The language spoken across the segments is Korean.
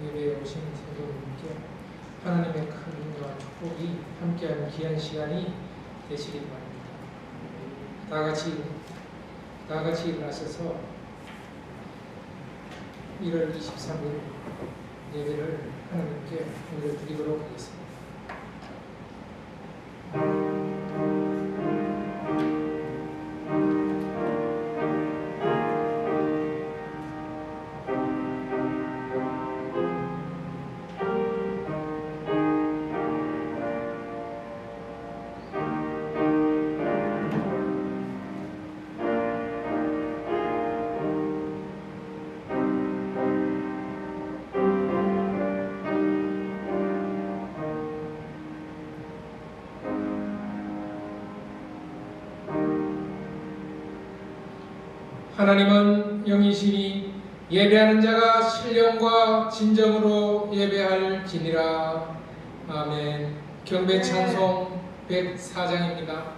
예배에 오신 성도님께 하나님의 큰 은혜와 축복이 함께하는 귀한 시간이 되시길 바랍니다. 다 같이 일어나셔서 1월 23일 예배를 하나님께 올려드리도록 하겠습니다. 하나님은 영이시니 예배하는 자가 신령과 진정으로 예배할지니라. 아멘. 경배 찬송 104장입니다.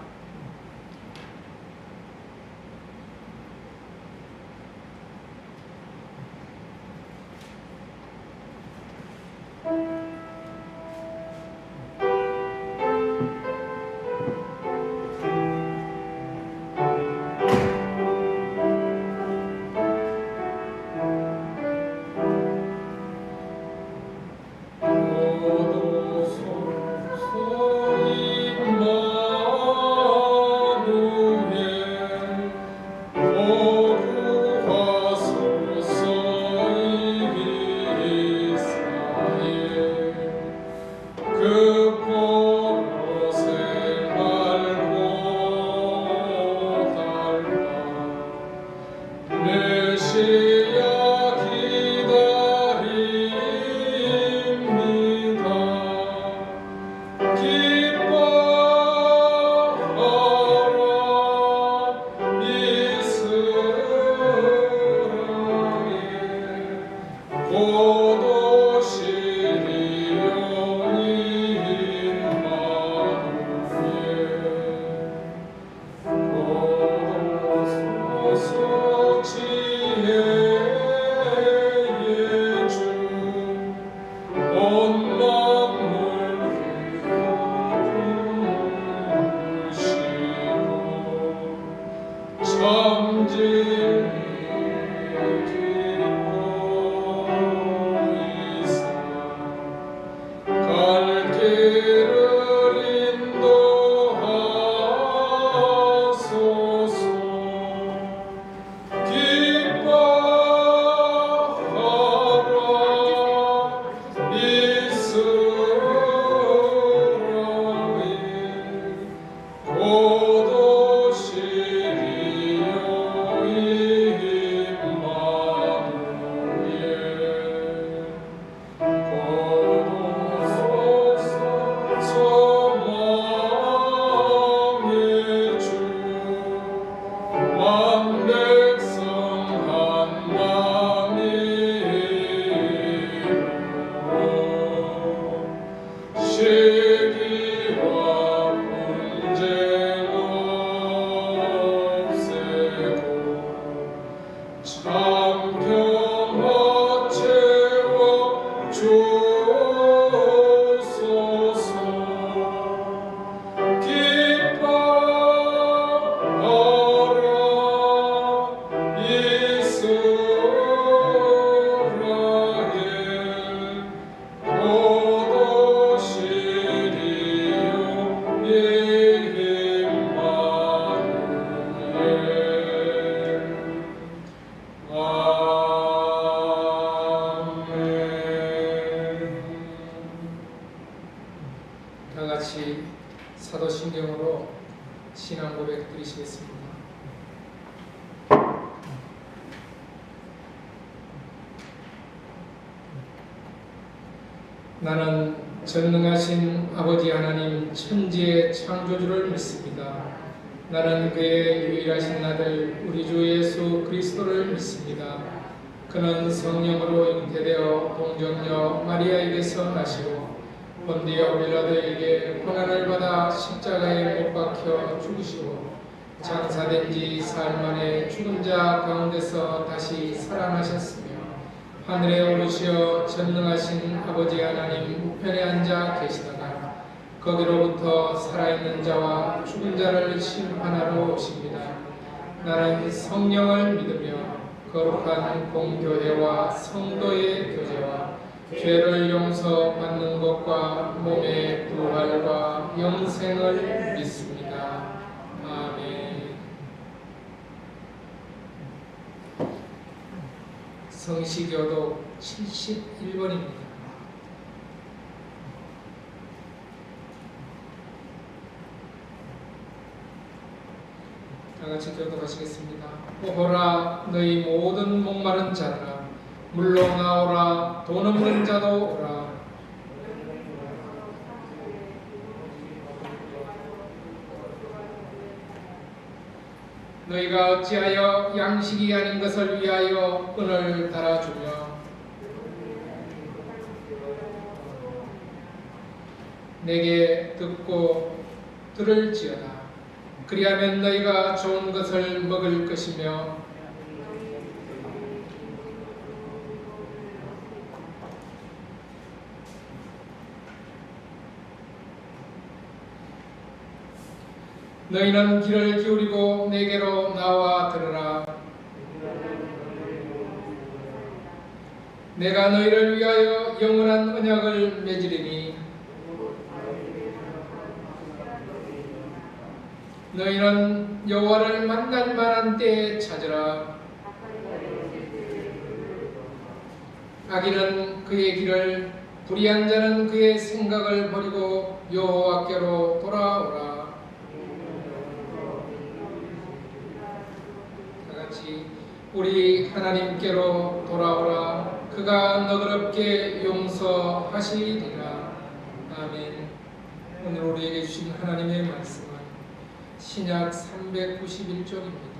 사도신경으로 신앙 고백 드리시겠습니다. 나는 전능하신 아버지 하나님 천지의 창조주를 믿습니다. 나는 그의 유일하신 아들 우리 주 예수 그리스도를 믿습니다. 그는 성령으로 잉태되어 동정녀 마리아에게서 나시고 본디오 빌라도에게 고난을 받아 십자가에 못 박혀 죽으시고 장사된 지 사흘 만에 죽은 자 가운데서 다시 살아나셨으며 하늘에 오르시어 전능하신 아버지 하나님 우편에 앉아 계시다가 거기로부터 살아있는 자와 죽은 자를 심판하러 오십니다. 나는 성령을 믿으며 거룩한 공교회와 성도의 교제와 죄를 용서받는 것과 몸의 부활과 영생을 믿습니다. 아멘. 성시교독 71번입니다. 다같이 교독하시겠습니다. 오호라 너희 모든 목마른 자들아 물로 나오라 돈 없는 자도 오라. 너희가 어찌하여 양식이 아닌 것을 위하여 끈을 달아주며 내게 듣고 들을지어다. 그리하면 너희가 좋은 것을 먹을 것이며 너희는 귀를 기울이고 내게로 나와 들으라. 내가 너희를 위하여 영원한 언약을 맺으리니 너희는 여호와를 만날 만한 때에 찾으라. 악인은 그의 길을 불의한 자는 그의 생각을 버리고 여호와께로 돌아오라. 다같이 우리 하나님께로 돌아오라. 그가 너그럽게 용서하시리라. 아멘. 오늘 우리에게 주신 하나님의 말씀은 신약 391쪽입니다.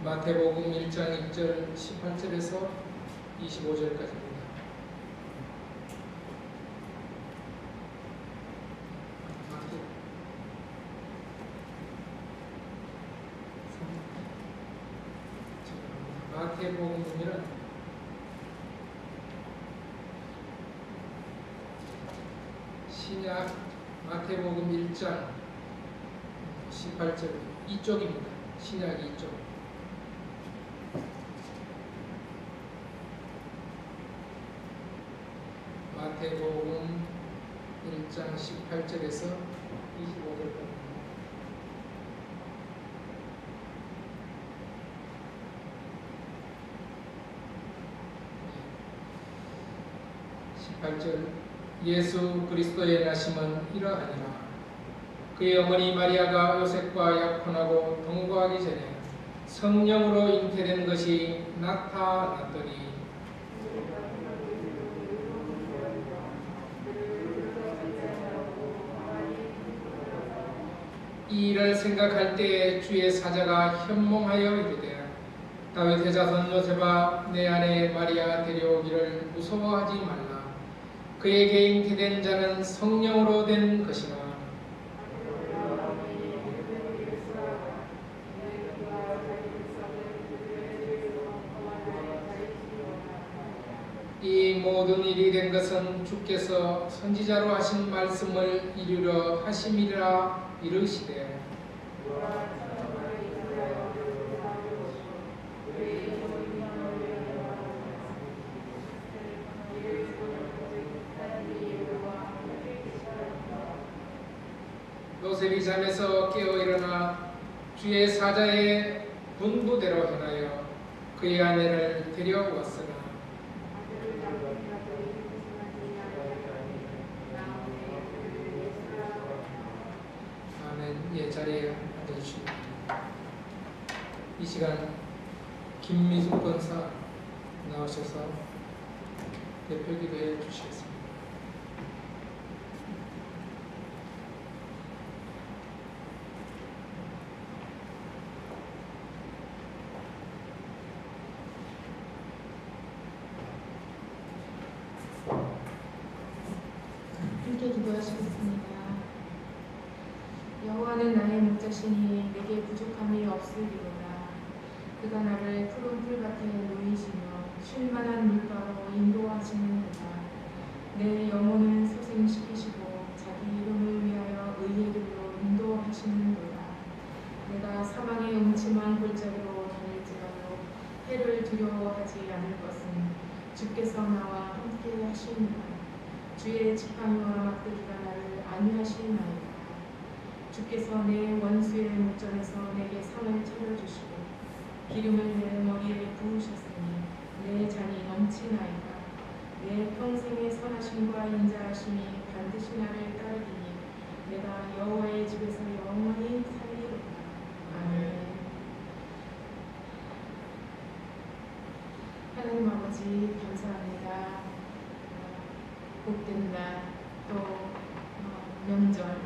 마태복음 1장 1절 18절에서 25절까지입니다. 마태복음은 신약 마태복음 1장 18절 이쪽입니다. 신약 2쪽. 마태복음 1장 18절에서 25절까지. 18절 예수 그리스도의 나심은 이러하니라. 그의 어머니 마리아가 요셉과 약혼하고 동거하기 전에 성령으로 잉태된 것이 나타났더니 이 일을 생각할 때에 주의 사자가 현몽하여 이르되 다윗의 자손 요셉아 내 아내 마리아 데려오기를 무서워하지 말라. 그에게 잉태된 자는 성령으로 된 것이나 이 모든 일이 된 것은 주께서 선지자로 하신 말씀을 이루려 하심이라 이르시되 요셉이 잠에서 깨어 일어나 주의 사자의 분부대로 행하여 그의 아내를 데려왔으나 예, 자리에 앉아주시고 이 시간 김미숙 권사 나오셔서 대표 기도해 주시겠습니다. 함께 기도하시겠습니다. 여호와는 나의 목자시니 내게 부족함이 없으리로다. 그가 나를 푸른 풀밭에 누이시며 쉴만한 물가로 인도하시는도다. 내 영혼을 소생시키시고 자기 이름을 위하여 의의 길로 인도하시는도다. 내가 사망의 음침한 골짜기로 다닐지라도 해를 두려워하지 않을 것은 주께서 나와 함께 하시니라. 주의 지팡이와 막대기가 나를 안위하시나이다. 주께서 내 원수의 목전에서 내게 상을 차려주시고 기름을 내 머리에 부으셨으니 내 잔이 넘치나이다. 내 평생의 선하심과 인자하심이 반드시 나를 따르리니 내가 여호와의 집에서 영원히 살리로다. 아멘. 하나님 아버지 감사합니다. 복된 날 또 명절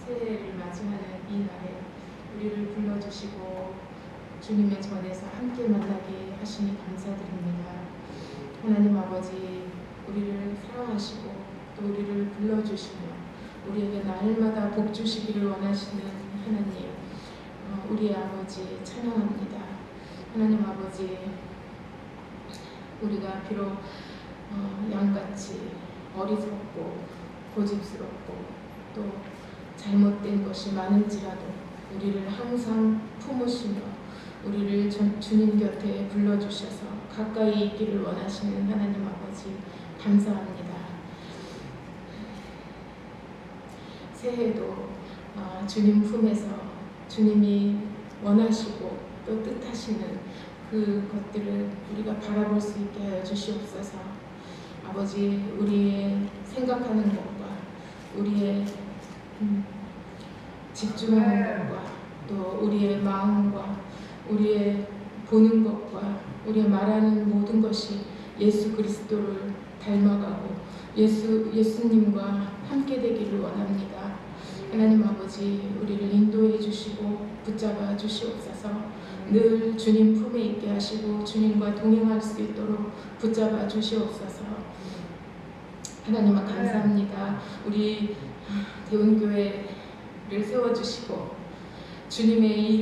새해를 맞이하는 이 날에 우리를 불러주시고 주님의 전에서 함께 만나게 하시니 감사드립니다. 하나님 아버지 우리를 사랑하시고 또 우리를 불러주시며 우리에게 날마다 복 주시기를 원하시는 하나님, 우리 아버지 찬양합니다. 하나님 아버지, 우리가 비록 양같이 어리석고 고집스럽고 또 잘못된 것이 많을지라도 우리를 항상 품으시며 우리를 주님 곁에 불러주셔서 가까이 있기를 원하시는 하나님 아버지 감사합니다. 새해도 주님 품에서 주님이 원하시고 또 뜻하시는 그것들을 우리가 바라볼 수 있게 하여 주시옵소서. 아버지, 우리의 생각하는 것과 우리의 집중하는 것과 또 우리의 마음과 우리의 보는 것과 우리의 말하는 모든 것이 예수 그리스도를 닮아가고 예수님과 함께 되기를 원합니다. 하나님 아버지, 우리를 인도해 주시고 붙잡아 주시옵소서. 늘 주님 품에 있게 하시고 주님과 동행할 수 있도록 붙잡아 주시옵소서. 하나님 감사합니다. 우리 대운교회를 세워주시고 주님의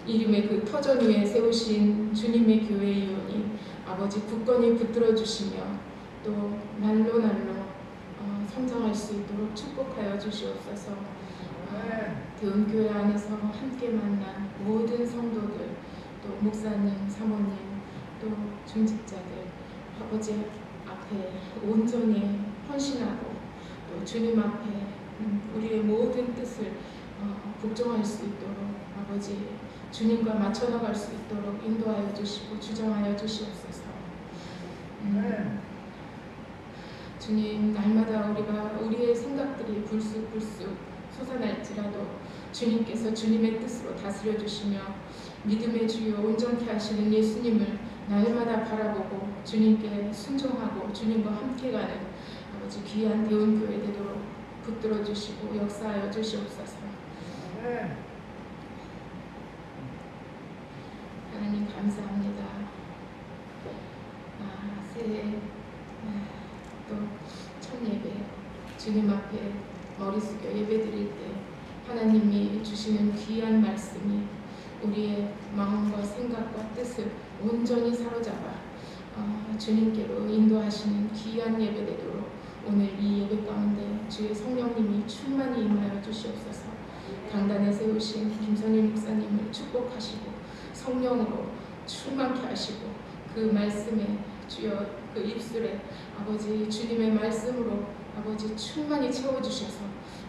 이름의 그 터전 위에 세우신 주님의 교회이오니 아버지 굳건히 붙들어 주시며 또 날로 성장할 수 있도록 축복하여 주시옵소서. 대운교회 안에서 함께 만난 모든 성도들, 또 목사님, 사모님, 또 중직자들 아버지 앞에 온전히 헌신하고 또 주님 앞에 우리의 모든 뜻을 복종할 수 있도록 아버지 주님과 맞춰 나갈 수 있도록 인도하여 주시고 주장하여 주시옵소서. 주님, 날마다 우리의 생각들이 불쑥 솟아날지라도 주님께서 주님의 뜻으로 다스려 주시며 믿음의 주요 온전케 하시는 예수님을 날마다 바라보고 주님께 순종하고 주님과 함께 가는 아버지 귀한 대운교회 되도록 붙들어 주시고 역사하여 주시옵소서. 하나님 감사합니다. 새해 또 첫 예배 주님 앞에 머리 숙여 예배 드릴 때 하나님이 주시는 귀한 말씀이 우리의 마음과 생각과 뜻을 온전히 사로잡아 주님께로 인도하시는 귀한 예배 되도록 오늘 이 예배 가운데 주의 성령님이 충만히 임하여 주시옵소서. 강단에 세우신 김선일 목사님을 축복하시고 성령으로 충만케 하시고 그 말씀에 주여 그 입술에 아버지 주님의 말씀으로 아버지 충만히 채워주셔서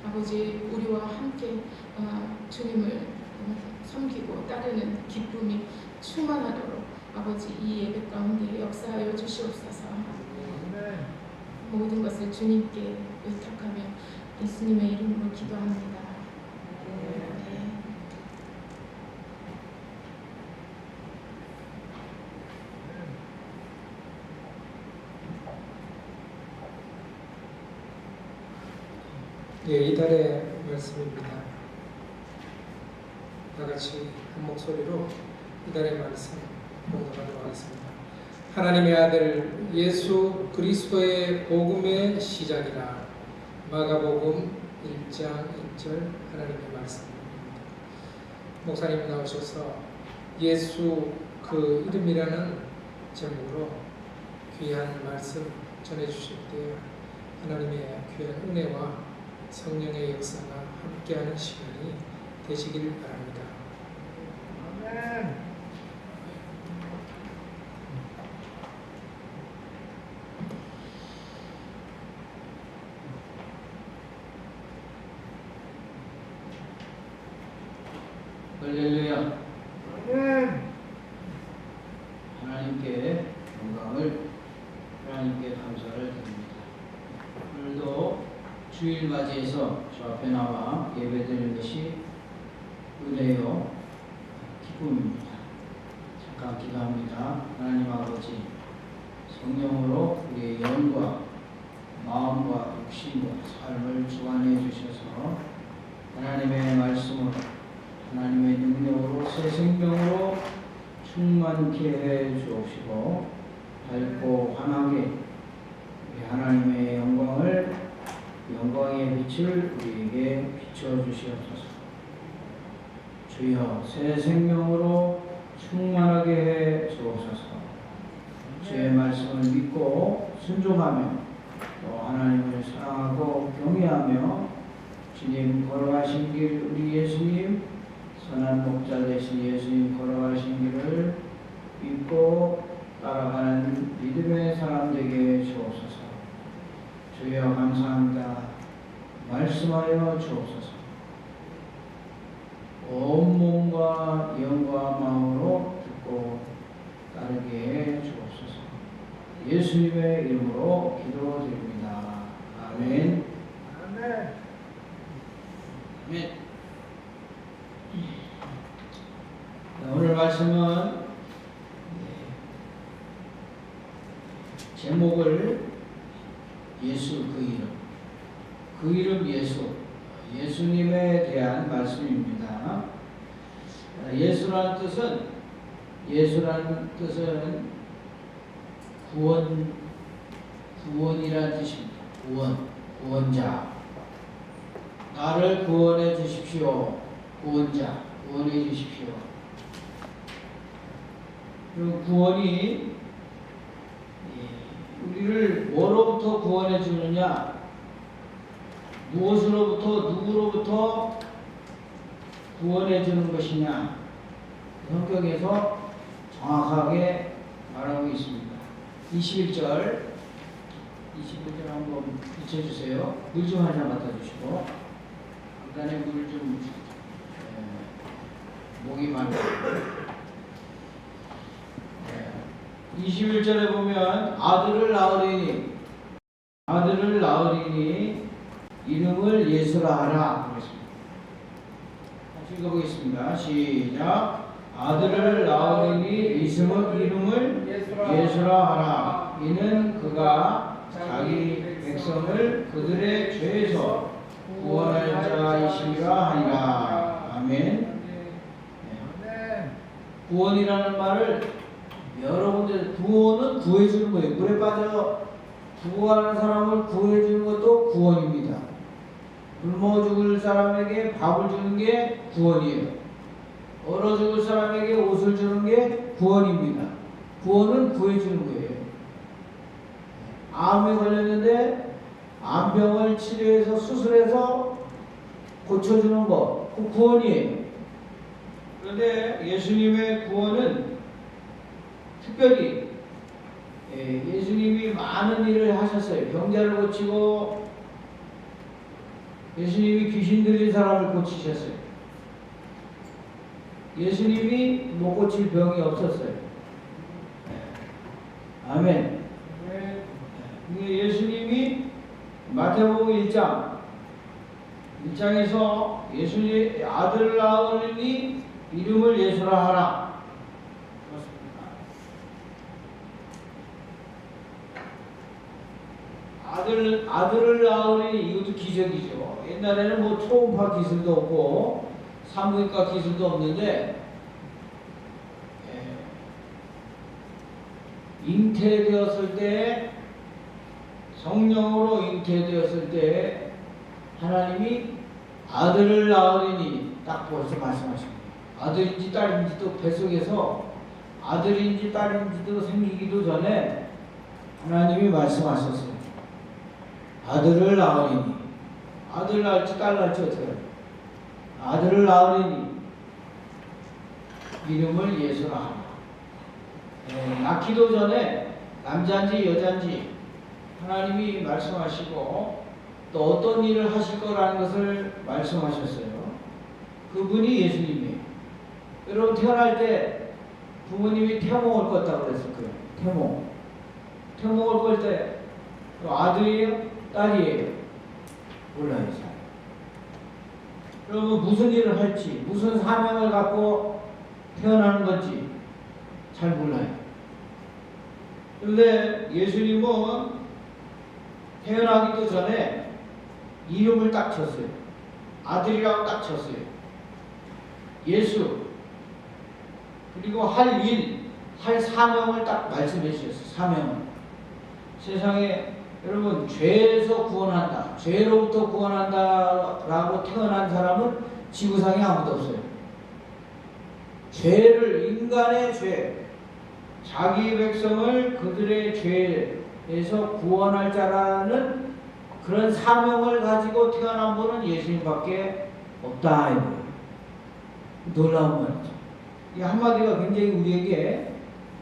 아버지 우리와 함께 주님을 섬기고 따르는 기쁨이 충만하도록 아버지 이 예배 가운데 역사하여 주시옵소서. 모든 것을 주님께 의탁하며 예수님의 이름으로 기도합니다. 이달의 말씀입니다. 다같이 한 목소리로 이달의 말씀 봉독하도록 하겠습니다. 하나님의 아들 예수 그리스도의 복음의 시작이라. 마가복음 1장 1절 하나님의 말씀입니다. 목사님이 나오셔서 예수 그 이름이라는 제목으로 귀한 말씀 전해주실 때 하나님의 귀한 은혜와 성령의 역사가 함께하는 시간이 되시길 바랍니다. 아멘. 할렐루야. 하나님께 영광을, 하나님께 감사를 드립니다. 오늘도 주일 맞이해서 저 앞에 나와 예배드리는 것이 은혜요 기쁨입니다. 잠깐 기도합니다. 하나님 아버지, 성령으로 우리의 영과 마음과 육신과 삶을 주관해 주셔서 하나님의 말씀으로, 하나님의 능력으로, 새 생명으로 충만케 해 주옵시고, 밝고 환하게 우리 하나님의 영광의 빛을 우리에게 비춰 주시옵소서. 주여, 새 생명으로 충만하게 해 주옵소서. 주의 말씀을 믿고 순종하며 또 하나님을 사랑하고 경외하며 주님 걸어가신 길, 우리 예수님 선한 목자 되신 예수님 걸어가신 길을 믿고 따라가는 믿음의 사람 되게 주옵소서. 주여 감사합니다. 말씀하여 주옵소서. 온 몸과 영과 마음으로 듣고 따르게 해 주옵소서. 예수님의 이름으로 기도드립니다. 아멘. 아멘. 아멘. 오늘 말씀은 제목을 예수 그 이름 예수, 예수님에 대한 말씀입니다. 예수라는 뜻은 구원이라는 뜻입니다. 구원자. 나를 구원해 주십시오. 구원자, 구원해 주십시오. 그 구원이 우리를 뭐로부터 구원해 주느냐, 무엇으로부터, 누구로부터 구원해 주는 것이냐, 성경에서 정확하게 말하고 있습니다. 21절 한번 비춰주세요. 물 좀 하나 갖다 주시고, 간단히 물 좀, 목이 말라요. 21절에 보면 아들을 낳으리니 이름을 예수라 하라 그랬습니다. 다시 읽어보겠습니다. 시작. 아들을 낳으리니 이름을 예수라 하라. 이는 그가 자기 백성을 그들의 죄에서 구원할 자이시라 하니라. 아멘. 네. 구원이라는 말을 여러 군데, 구원은 구해주는 거예요. 물에 빠져 죽어가는 사람을 구해주는 것도 구원입니다. 굶어 죽을 사람에게 밥을 주는 게 구원이에요. 얼어 죽을 사람에게 옷을 주는 게 구원입니다. 구원은 구해주는 거예요. 암에 걸렸는데 암병을 치료해서 수술해서 고쳐주는 거, 그 구원이에요. 그런데 예수님의 구원은 특별히 예수님이 많은 일을 하셨어요. 병자를 고치고, 예수님이 귀신 들린 사람을 고치셨어요. 예수님이 못 고칠 병이 없었어요. 아멘. 예수님이 마태복음 1장에서 예수님 아들을 낳으니 이름을 예수라 하라. 아들을 낳으니 이것도 기적이죠. 옛날에는 뭐 초음파 기술도 없고 산부인과 기술도 없는데 잉태되었을 때, 성령으로 잉태되었을 때 하나님이 아들을 낳으리니 딱 벌써 말씀하십니다. 아들인지 딸인지 또 뱃속에서 아들인지 딸인지도 생기기도 전에 하나님이 말씀하셨어요. 아들을 낳으리니. 아들 낳을지 딸 낳을지 어떻게 해요? 아들을 낳으리니 이름을 예수라 하라. 낳기도 전에 남자인지 여자인지 하나님이 말씀하시고 또 어떤 일을 하실 거라는 것을 말씀하셨어요. 그분이 예수님이에요. 여러분 태어날 때 부모님이 태몽을 꿨다고 그랬을 거예요. 태몽을 꿀 때 아들이에요? 딸이에요? 몰라요. 잘. 그러면 무슨 일을 할지 무슨 사명을 갖고 태어나는 건지 잘 몰라요. 그런데 예수님은 태어나기도 전에 이름을 딱 쳤어요. 아들이라고 딱 쳤어요. 예수. 그리고 할 일, 할 사명을 딱 말씀해 주셨어요. 사명을. 세상에 여러분 죄에서 구원한다, 죄로부터 구원한다 라고 태어난 사람은 지구상에 아무도 없어요. 죄를, 인간의 죄, 자기 백성을 그들의 죄에서 구원할 자라는 그런 사명을 가지고 태어난 분은 예수님밖에 없다. 놀라운 말이죠. 이 한마디가 굉장히 우리에게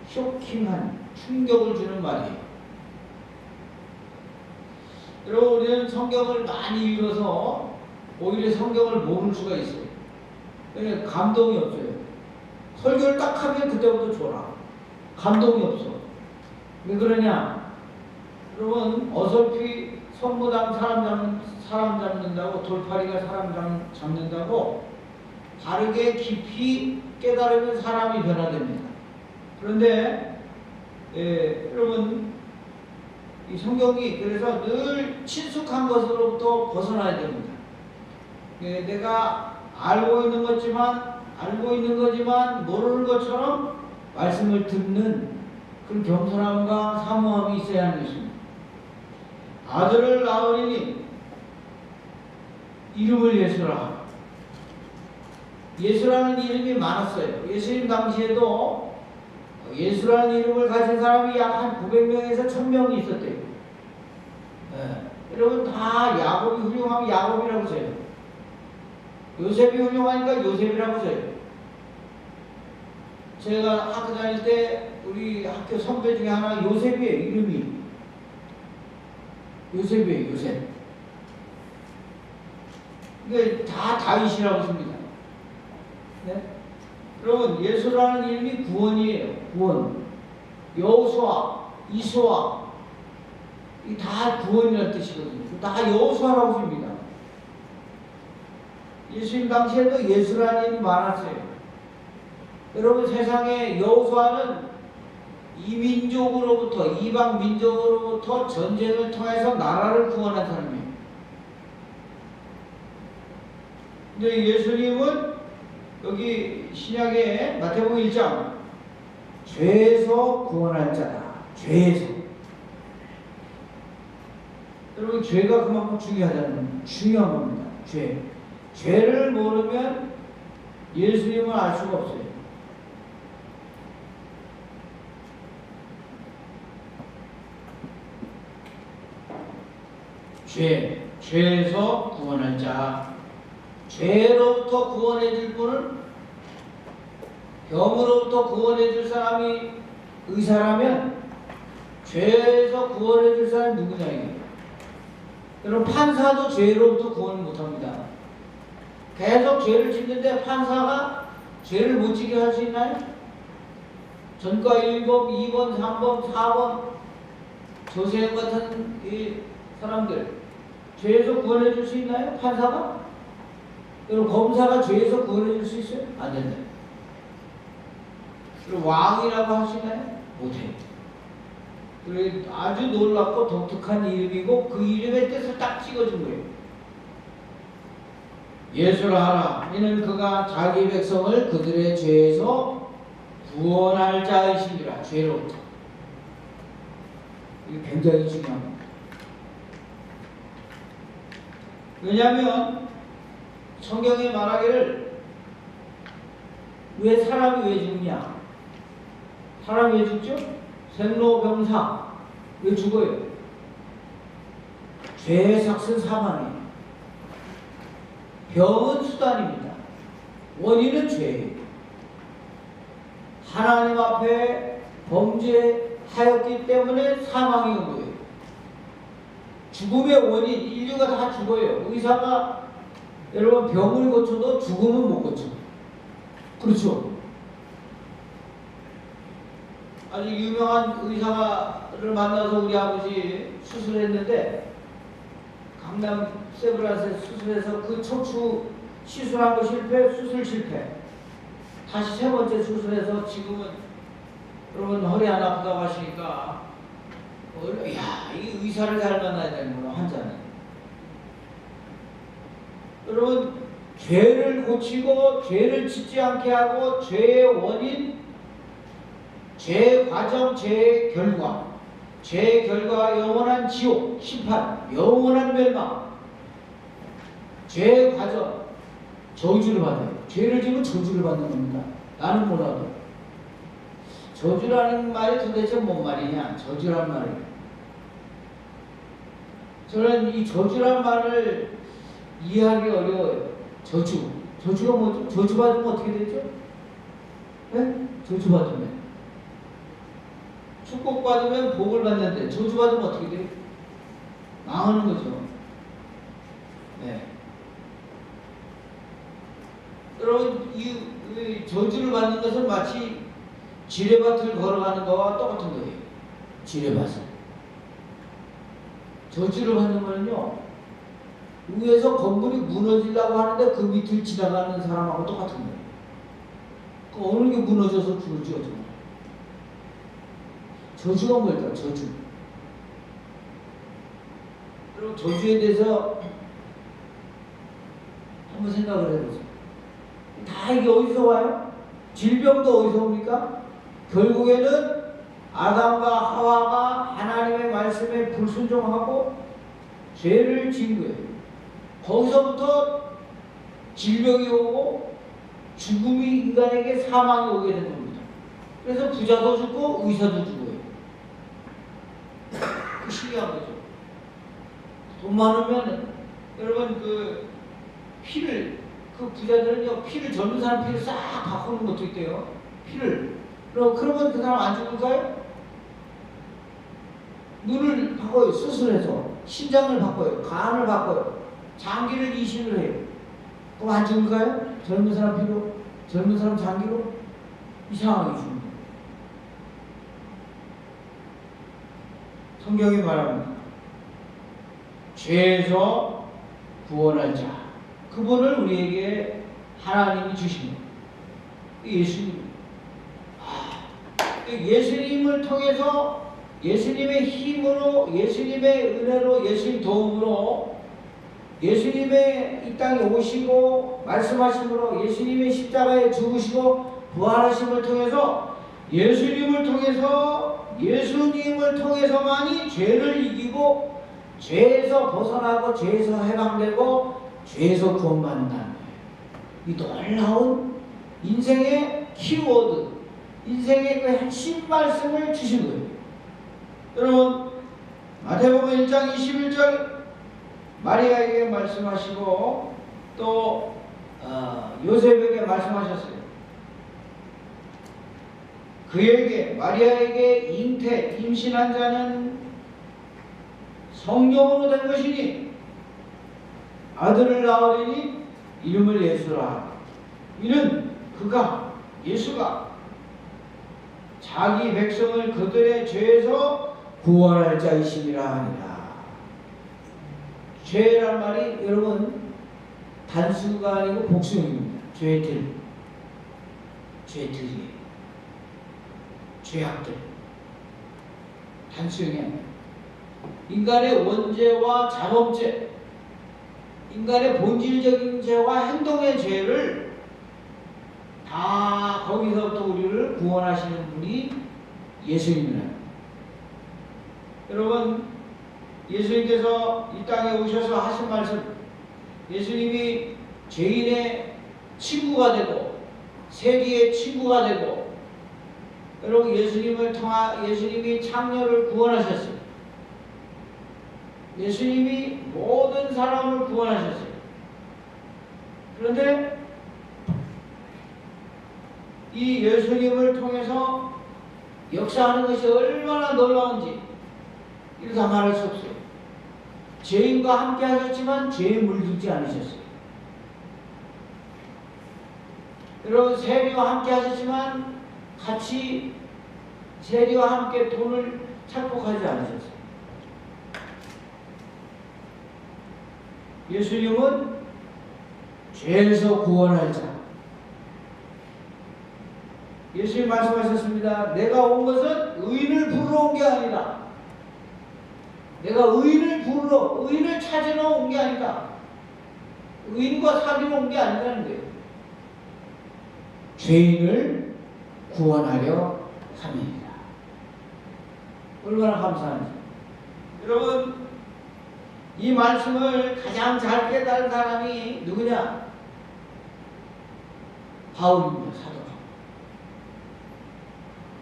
쇼킹한 충격을 주는 말이에요. 여러분 우리는 성경을 많이 읽어서 오히려 성경을 모를 수가 있어요. 왜냐하면 감동이 없어요. 설교를 딱 하면 그때부터 졸아. 감동이 없어. 왜 그러냐? 여러분 어설피 성무당 사람 잡는다고, 돌팔이가 사람 잡는다고 바르게 깊이 깨달으면 사람이 변화됩니다. 그런데 여러분 이 성경이 그래서 늘 친숙한 것으로부터 벗어나야 됩니다. 내가 알고 있는 거지만 모르는 것처럼 말씀을 듣는 그런 겸손함과 사모함이 있어야 하는 것입니다. 아들을 낳으리니 이름을 예수라. 예수라는 이름이 많았어요. 예수님 당시에도 예수라는 이름을 가진 사람이 약 한 900명에서 1000명이 있었대요. 여러분 다 야곱이 훌륭하면 야곱이라고 써요. 요셉이 훌륭하니까 요셉이라고 써요. 제가 학교 다닐 때 우리 학교 선배 중에 하나 요셉이에요. 이름이 요셉이에요. 요셉. 그러니까 다 다윗이라고 씁니다. 네? 여러분 예수라는 이름이 구원이에요. 구원. 여호수아, 이수아 이 다 구원이라는 뜻이거든요. 다 여호수아라고 씁니다. 예수님 당시에도 예수라는 이름이 많았어요. 여러분 세상에 여호수아는 이민족으로부터, 이방 민족으로부터 전쟁을 통해서 나라를 구원한 사람이에요. 근데 예수님은 여기 신약의 마태복음 1장 죄에서 구원할 자다. 죄에서. 여러분 죄가 그만큼 중요한 겁니다. 죄를 모르면 예수님을 알 수가 없어요. 죄에서 구원할 자. 죄로부터 구원해 줄 분은, 병으로부터 구원해 줄 사람이 의사라면 죄에서 구원해 줄 사람이 누구냐 이게. 여러분 판사도 죄로부터 구원을 못합니다. 계속 죄를 짓는데 판사가 죄를 못 지게 할 수 있나요? 전과 1번, 2번, 3번, 4번 조세현 같은 이 사람들 죄에서 구원해 줄 수 있나요? 판사가? 여러분 검사가 죄에서 구원해 줄 수 있어요? 안 된다. 그리고 왕이라고 할 수 있나요? 못해요. 그리고 아주 놀랍고 독특한 이름이고 그 이름의 뜻을 딱 찍어준 거예요. 예수라 하라. 이는 그가 자기 백성을 그들의 죄에서 구원할 자이시니라. 죄로부터. 이게 굉장히 중요합니다. 왜냐하면 성경에 말하기를 왜 사람이 왜 죽냐? 사람이 왜 죽죠? 생로병사. 왜 죽어요? 죄의 삭은 사망이에요. 병은 수단입니다. 원인은 죄예요. 하나님 앞에 범죄하였기 때문에 사망이 온 거예요. 죽음의 원인, 인류가 다 죽어요. 의사가 여러분 병을 고쳐도 죽음은 못 고쳐. 그렇죠? 아주 유명한 의사를 만나서 우리 아버지 수술했는데 강남 세브란스에 수술해서 그 척추 시술한 거 실패, 수술 실패. 다시 세 번째 수술해서 지금은 여러분 허리 안 아프다고 하시니까 야, 이 의사를 잘 만나야 되는구나, 환자는. 여러분 죄를 고치고 죄를 짓지 않게 하고 죄의 원인, 죄의 과정, 죄의 결과, 죄의 결과 영원한 지옥, 심판, 영원한 멸망. 죄의 과정, 저주를 받아요. 죄를 지면 저주를 받는 겁니다. 나는 몰라도. 저주라는 말이 도대체 뭔 말이냐? 저주란 말이. 저는 이 저주란 말을 이해하기 어려워요. 저주. 저주가 뭐죠? 저주받으면 어떻게 되죠? 네? 저주받으면. 축복받으면 복을 받는데 저주받으면 어떻게 돼요? 망하는 거죠. 네. 여러분, 이 저주를 받는 것은 마치 지뢰밭을 걸어가는 거와 똑같은 거예요. 지뢰밭을. 저주를 받는 거는요, 위에서 건물이 무너지려고 하는데 그 밑을 지나가는 사람하고 똑같은 거예요. 그 어느 게 무너져서 죽을지 어쩌고. 저주가 뭘까? 저주. 여러분, 저주에 대해서 한번 생각을 해보세요. 다 이게 어디서 와요? 질병도 어디서 옵니까? 결국에는 아담과 하와가 하나님의 말씀에 불순종하고 죄를 지은 거예요. 거기서부터 질병이 오고 죽음이 인간에게 사망이 오게 된 겁니다. 그래서 부자도 죽고 의사도 죽어요. 그 신기한 거죠. 돈 많으면 여러분 그 피를, 그 부자들은요 피를, 젊은 사람 피를 싹 바꾸는 것도 있대요. 피를. 그러면 그 사람 안 죽을까요? 눈을 바꿔요. 수술해서. 신장을 바꿔요. 간을 바꿔요. 장기를 이식을 해요. 그럼 안 죽을까요? 젊은 사람 피로, 젊은 사람 장기로? 이상하게 죽습니다. 성경이 말합니다. 죄에서 구원할 자, 그분을 우리에게 하나님이 주십니다. 예수님. 예수님을 통해서, 예수님의 힘으로, 예수님의 은혜로, 예수님 도움으로, 예수님의 이 땅에 오시고 말씀하심으로, 예수님의 십자가에 죽으시고 부활하심을 통해서, 예수님을 통해서만이 죄를 이기고 죄에서 벗어나고 죄에서 해방되고 죄에서 구원받는다는 거예요. 이 놀라운 인생의 키워드, 인생의 그 핵심 말씀을 주신 거예요. 여러분, 마태복음 1장 21절 마리아에게 말씀하시고 또 요셉에게 말씀하셨어요. 그에게, 마리아에게 임신한 자는 성령으로 된 것이니 아들을 낳으리니 이름을 예수라 하라. 이는 그가, 예수가 자기 백성을 그들의 죄에서 구원할 자이심이라 하니라. 죄란 말이 여러분 단수가 아니고 복수입니다. 죄들, 죄들이에요. 죄악들. 단수형이 아니에요. 인간의 원죄와 자범죄, 인간의 본질적인 죄와 행동의 죄를 다 거기서부터 우리를 구원하시는 분이 예수님이에요. 여러분, 예수님께서 이 땅에 오셔서 하신 말씀, 예수님이 죄인의 친구가 되고 세리의 친구가 되고, 여러분 예수님이 창녀를 구원하셨어요. 예수님이 모든 사람을 구원하셨어요. 그런데 이 예수님을 통해서 역사하는 것이 얼마나 놀라운지 이거 다 말할 수 없어요. 죄인과 함께 하셨지만 죄에 물들지 않으셨어요. 여러분 세리와 함께 하셨지만 같이 세리와 함께 돈을 착복하지 않으셨어요. 예수님은 죄에서 구원할 자. 예수님 말씀하셨습니다. 내가 온 것은 의인을 부르러 온 게 아니라 내가 의인을 찾으러 온 게 아니다. 의인과 사귀러 온 게 아니라는 거예요. 죄인을 구원하려 함입니다. 얼마나 감사한지. 여러분 이 말씀을 가장 잘 깨달은 사람이 누구냐? 바울입니다. 사도 바울.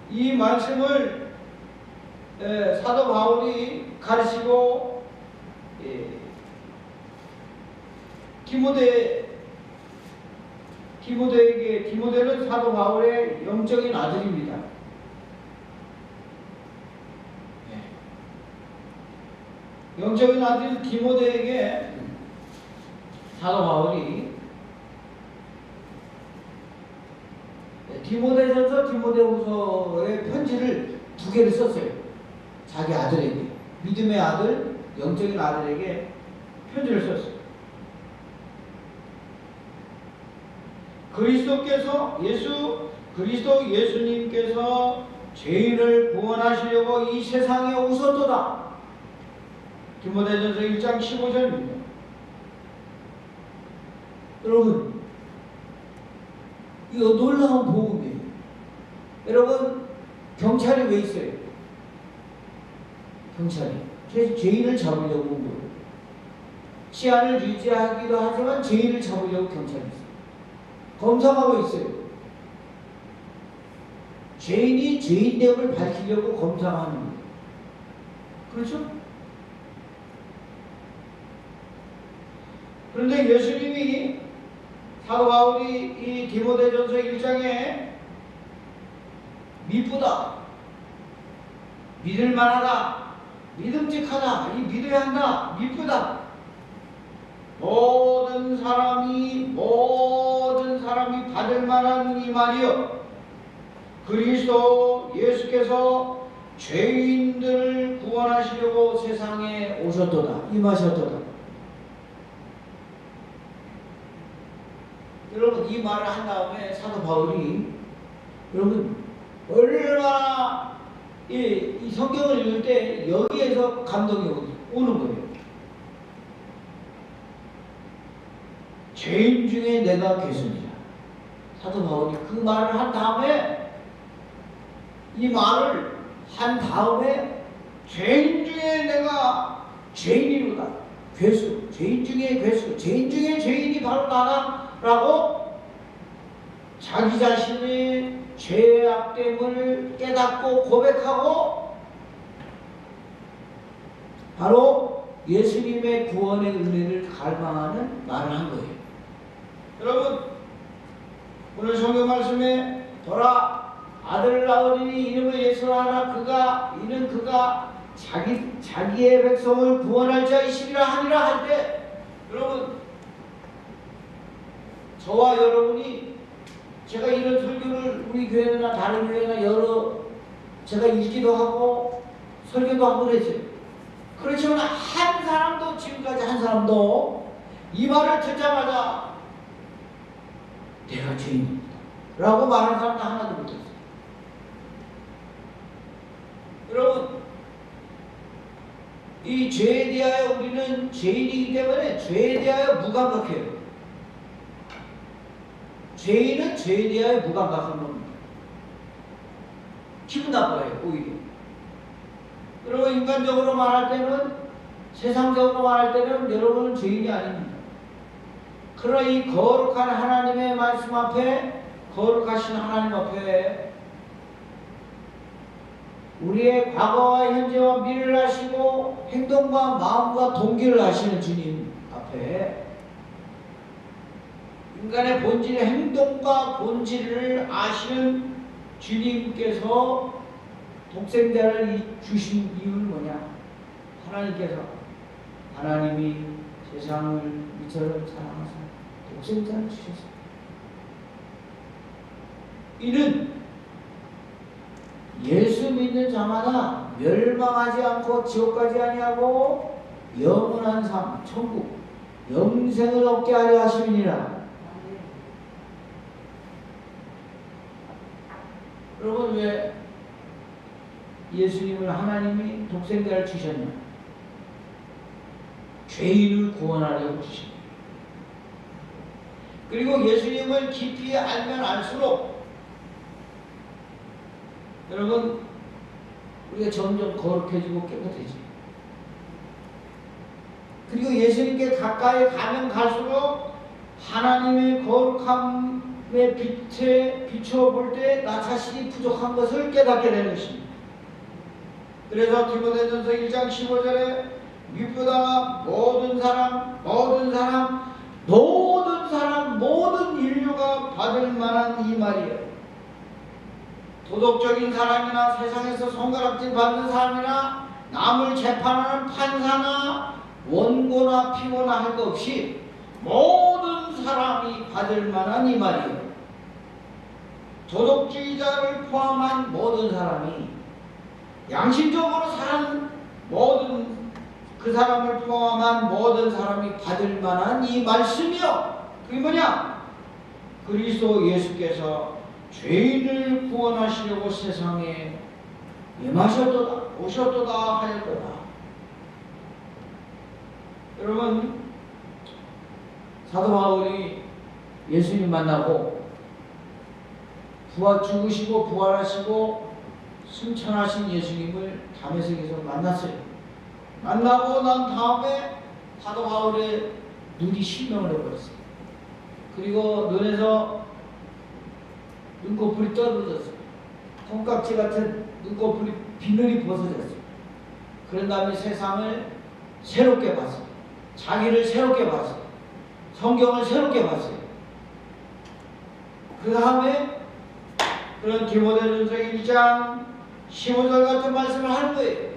이 말씀을 사도 바울이 가르치고 디모데는 사도 바울의 영적인 아들입니다. 영적인 아들 디모데에게 사도 바울이 디모데전서 디모데후서의 편지를 2개를 썼어요. 자기 아들에게, 믿음의 아들, 영적인 아들에게 편지를 썼어요. 그리스도 예수님께서 죄인을 구원하시려고 이 세상에 오셨도다. 디모데전서 1장 15절입니다. 여러분, 이거 놀라운 복음이에요. 여러분, 경찰이 왜 있어요? 경찰이 죄인을 잡으려고 온 거예요. 치안을 유지하기도 하지만 죄인을 잡으려고 경찰이 있어요. 검사하고 있어요. 죄인이 죄인됨을 밝히려고 검사하는 거예요. 그렇죠? 그런데 예수님이 사도 바울이 이 디모데전서 1장에 미쁘다, 믿을만하다, 믿음직하다, 이 믿어야 한다, 미쁘다. 모든 사람이 받을 만한 이 말이요, 그리스도 예수께서 죄인들을 구원하시려고 세상에 오셨도다, 임하셨도다. 여러분 이 말을 한 다음에 사도 바울이 여러분 얼마나 이 성경을 읽을 때 여기에서 감동이 오는 거예요. 죄인 중에 내가 괴순이라. 사도 바울이 그 말을 한 다음에 죄인 중에 내가 죄인이로다. 괴수, 죄인 중에 괴수, 죄인 중에 죄인이 바로 나다라고 자기 자신의 죄악됨을 깨닫고 고백하고 바로 예수님의 구원의 은혜를 갈망하는 말을 한 거예요. 여러분, 오늘 성경 말씀에 보라, 아들 낳으리니 이름을 예수라 하라. 이는 그가 자기의 백성을 구원할 자이시리라 하니라 할 때, 여러분, 저와 여러분이 제가 이런 설교를 우리 교회나 다른 교회나 제가 읽기도 하고 설교도 하고 그랬어요. 그렇지만 지금까지 한 사람도 이 말을 듣자마자 내가 죄인입니다 라고 말하는 사람도 하나도 못했어요. 여러분, 이 죄에 대하여 우리는 죄인이기 때문에 죄에 대하여 무감각해요. 죄인은 죄에 대하여 무감각한 겁니다. 기분 나빠요, 오히려. 여러분, 인간적으로 말할 때는, 세상적으로 말할 때는 여러분은 죄인이 아닙니다. 그러나 이 거룩한 하나님의 말씀 앞에, 거룩하신 하나님 앞에 우리의 과거와 현재와 미래를 아시고 행동과 마음과 동기를 아시는 주님 앞에 인간의 본질, 행동과 본질을 아시는 주님께서 독생자를 주신 이유는 뭐냐? 하나님께서 하나님이 세상을 이처럼 사랑하사 독생자를 주셨습니다. 이는 예수 믿는 자마다 멸망하지 않고 지옥 가지 아니하고 영원한 삶, 천국, 영생을 얻게 하려 하심이니라. 여러분, 왜 예수님을 하나님이 독생자를 주셨냐? 죄인을 구원하려고 주십니다. 그리고 예수님을 깊이 알면 알수록 여러분, 우리가 점점 거룩해지고 깨끗해지고, 그리고 예수님께 가까이 가면 갈수록 하나님의 거룩함의 빛에 비추어 때 나 자신이 부족한 것을 깨닫게 되는 것입니다. 그래서 디모데전서 1장 15절에 미쁘다 모든 사람, 모든 인류가 받을 만한 이 말이에요. 도덕적인 사람이나 세상에서 손가락질 받는 사람이나 남을 재판하는 판사나 원고나 피고나 할 것 없이 모든 사람이 받을 만한 이 말이에요. 도덕주의자를 포함한 모든 사람이, 양심적으로 사는 모든 그 사람을 포함한 모든 사람이 받을 만한 이 말씀이요. 그게 뭐냐? 그리스도 예수께서 죄인을 구원하시려고 세상에 오셨도다 하였도다. 여러분, 사도 바울이 예수님 만나고 죽으시고 부활하시고 승천하신 예수님을 다메섹에서 만났어요. 만나고 난 다음에 사도 바울의 눈이 실명을 해버렸어요. 그리고 눈에서 눈꺼풀이 떨어졌어요. 콩깍지 같은 눈꺼풀이 비늘이 벗어졌어요. 그런 다음에 세상을 새롭게 봤어요. 자기를 새롭게 봤어요. 성경을 새롭게 봤어요. 그 다음에 그런 디모데전서 1장 15절 같은 말씀을 하는 거예요.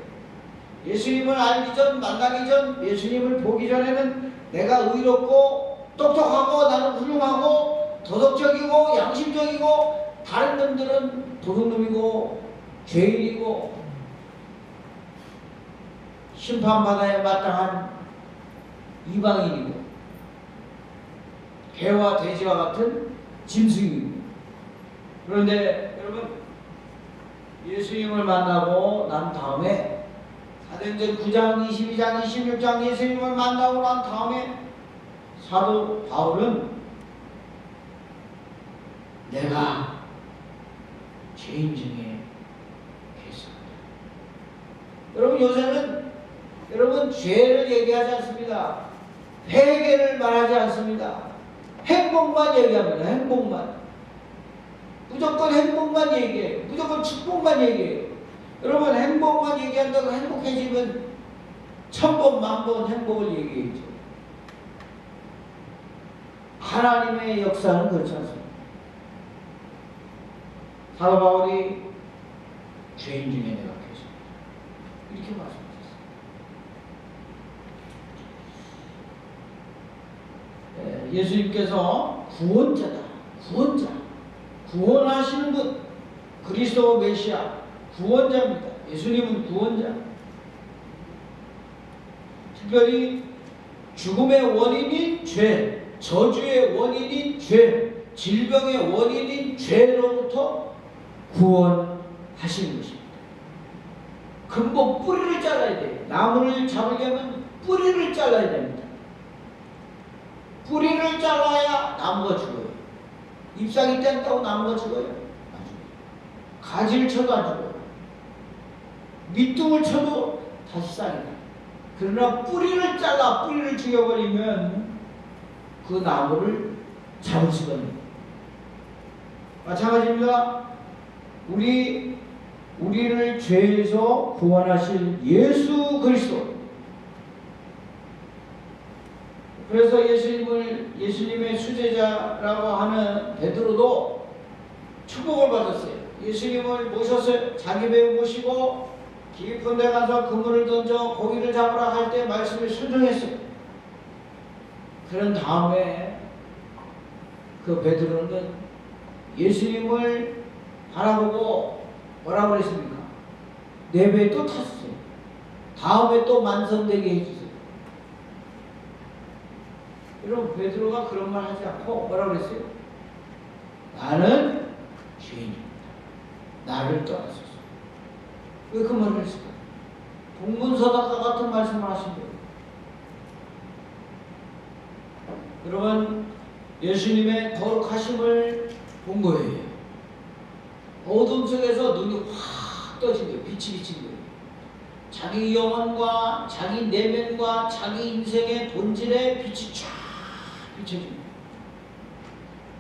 예수님을 알기 전, 만나기 전, 예수님을 보기 전에는 내가 의롭고 똑똑하고 나는 훌륭하고 도덕적이고 양심적이고 다른 놈들은 도둑놈이고 죄인이고 심판받아야 마땅한 이방인이고 개와 돼지와 같은 짐승이고. 그런데 여러분, 예수님을 만나고 난 다음에 사도행전 9장, 22장, 26장 예수님을 만나고 난 다음에 사도 바울은 내가 죄인 중에 계십니다. 여러분, 요새는 여러분 죄를 얘기하지 않습니다. 회개를 말하지 않습니다. 행복만 얘기합니다. 행복만. 무조건 행복만 얘기해요. 무조건 축복만 얘기해요. 여러분, 행복만 얘기한다고 행복해지면 1000번, 10,000번 행복을 얘기해야죠. 하나님의 역사는 그렇지 않습니다. 사도 바울이 죄인 중에 내가 계십니다. 이렇게 말씀하셨어요. 예수님께서 구원자다. 구원자. 구원하시는 분. 그리스도 메시아. 구원자입니다. 예수님은 구원자. 특별히 죽음의 원인인 죄, 저주의 원인인 죄, 질병의 원인인 죄로부터 구원하시는 것입니다. 근본 뿌리를 잘라야 돼요. 나무를 잡으려면 뿌리를 잘라야 됩니다. 뿌리를 잘라야 나무가 죽어요. 잎사귀 뗀다고 나무가 죽어요? 안 죽어요. 가지를 쳐도 안 죽어요. 밑둥을 쳐도 다시 싹이다. 그러나 뿌리를 잘라 뿌리를 죽여버리면 그 나무를 잡을 수가 있는 거예요. 마찬가지입니다. 우리 우리를 죄에서 구원하실 예수 그리스도. 그래서 예수님의 수제자라고 하는 베드로도 축복을 받았어요. 예수님을 모셨어요. 자기 배에 모시고 깊은 데 가서 그물을 던져 고기를 잡으라 할 때 말씀에 순종했어요. 그런 다음에 그 베드로는 예수님을 바라보고 뭐라고 그랬습니까? 네 배에 또 탔어요. 다음에 또 만성되게 해주세요. 여러분, 베드로가 그런 말 하지 않고 뭐라고 그랬어요? 나는 죄인입니다. 나를 떠나소서. 왜 그 말을 했을까요? 동문서답과 같은 말씀을 하신 거예요. 여러분, 예수님의 거룩하심을 본 거예요. 어둠 속에서 눈이 확 떠진 거예요. 빛이 비친 거예요. 자기 영혼과 자기 내면과 자기 인생의 본질에 빛이 쫙 비춰집니다.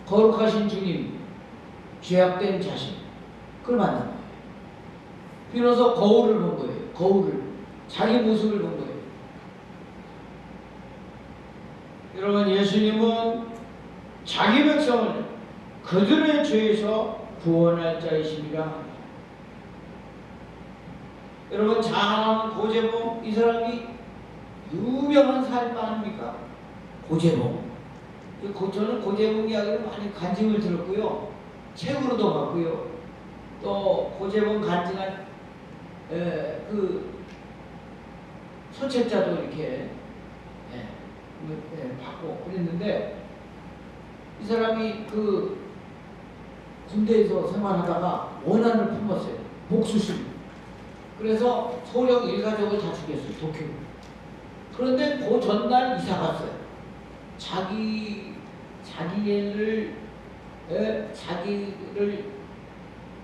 거룩하신 주님, 죄악된 자신, 그걸 만난 거예요. 비로소 거울을 본 거예요. 거울을, 자기 모습을 본 거예요. 여러분, 예수님은 자기 백성을 그들의 죄에서 구원할 자이심이라. 여러분, 장 고재봉, 이 사람이 유명한 사람 아닙니까? 고재봉. 저는 고재봉 이야기를 많이 간증을 들었고요. 책으로도 봤고요. 또 고재봉 간증한 그 서책자도 이렇게 받고 그랬는데, 이 사람이 그 군대에서 생활하다가 원한을 품었어요. 복수심. 그래서 소령 일가족을 다 죽였어요. 도쿄로. 그런데 그 전날 이사 갔어요. 자기를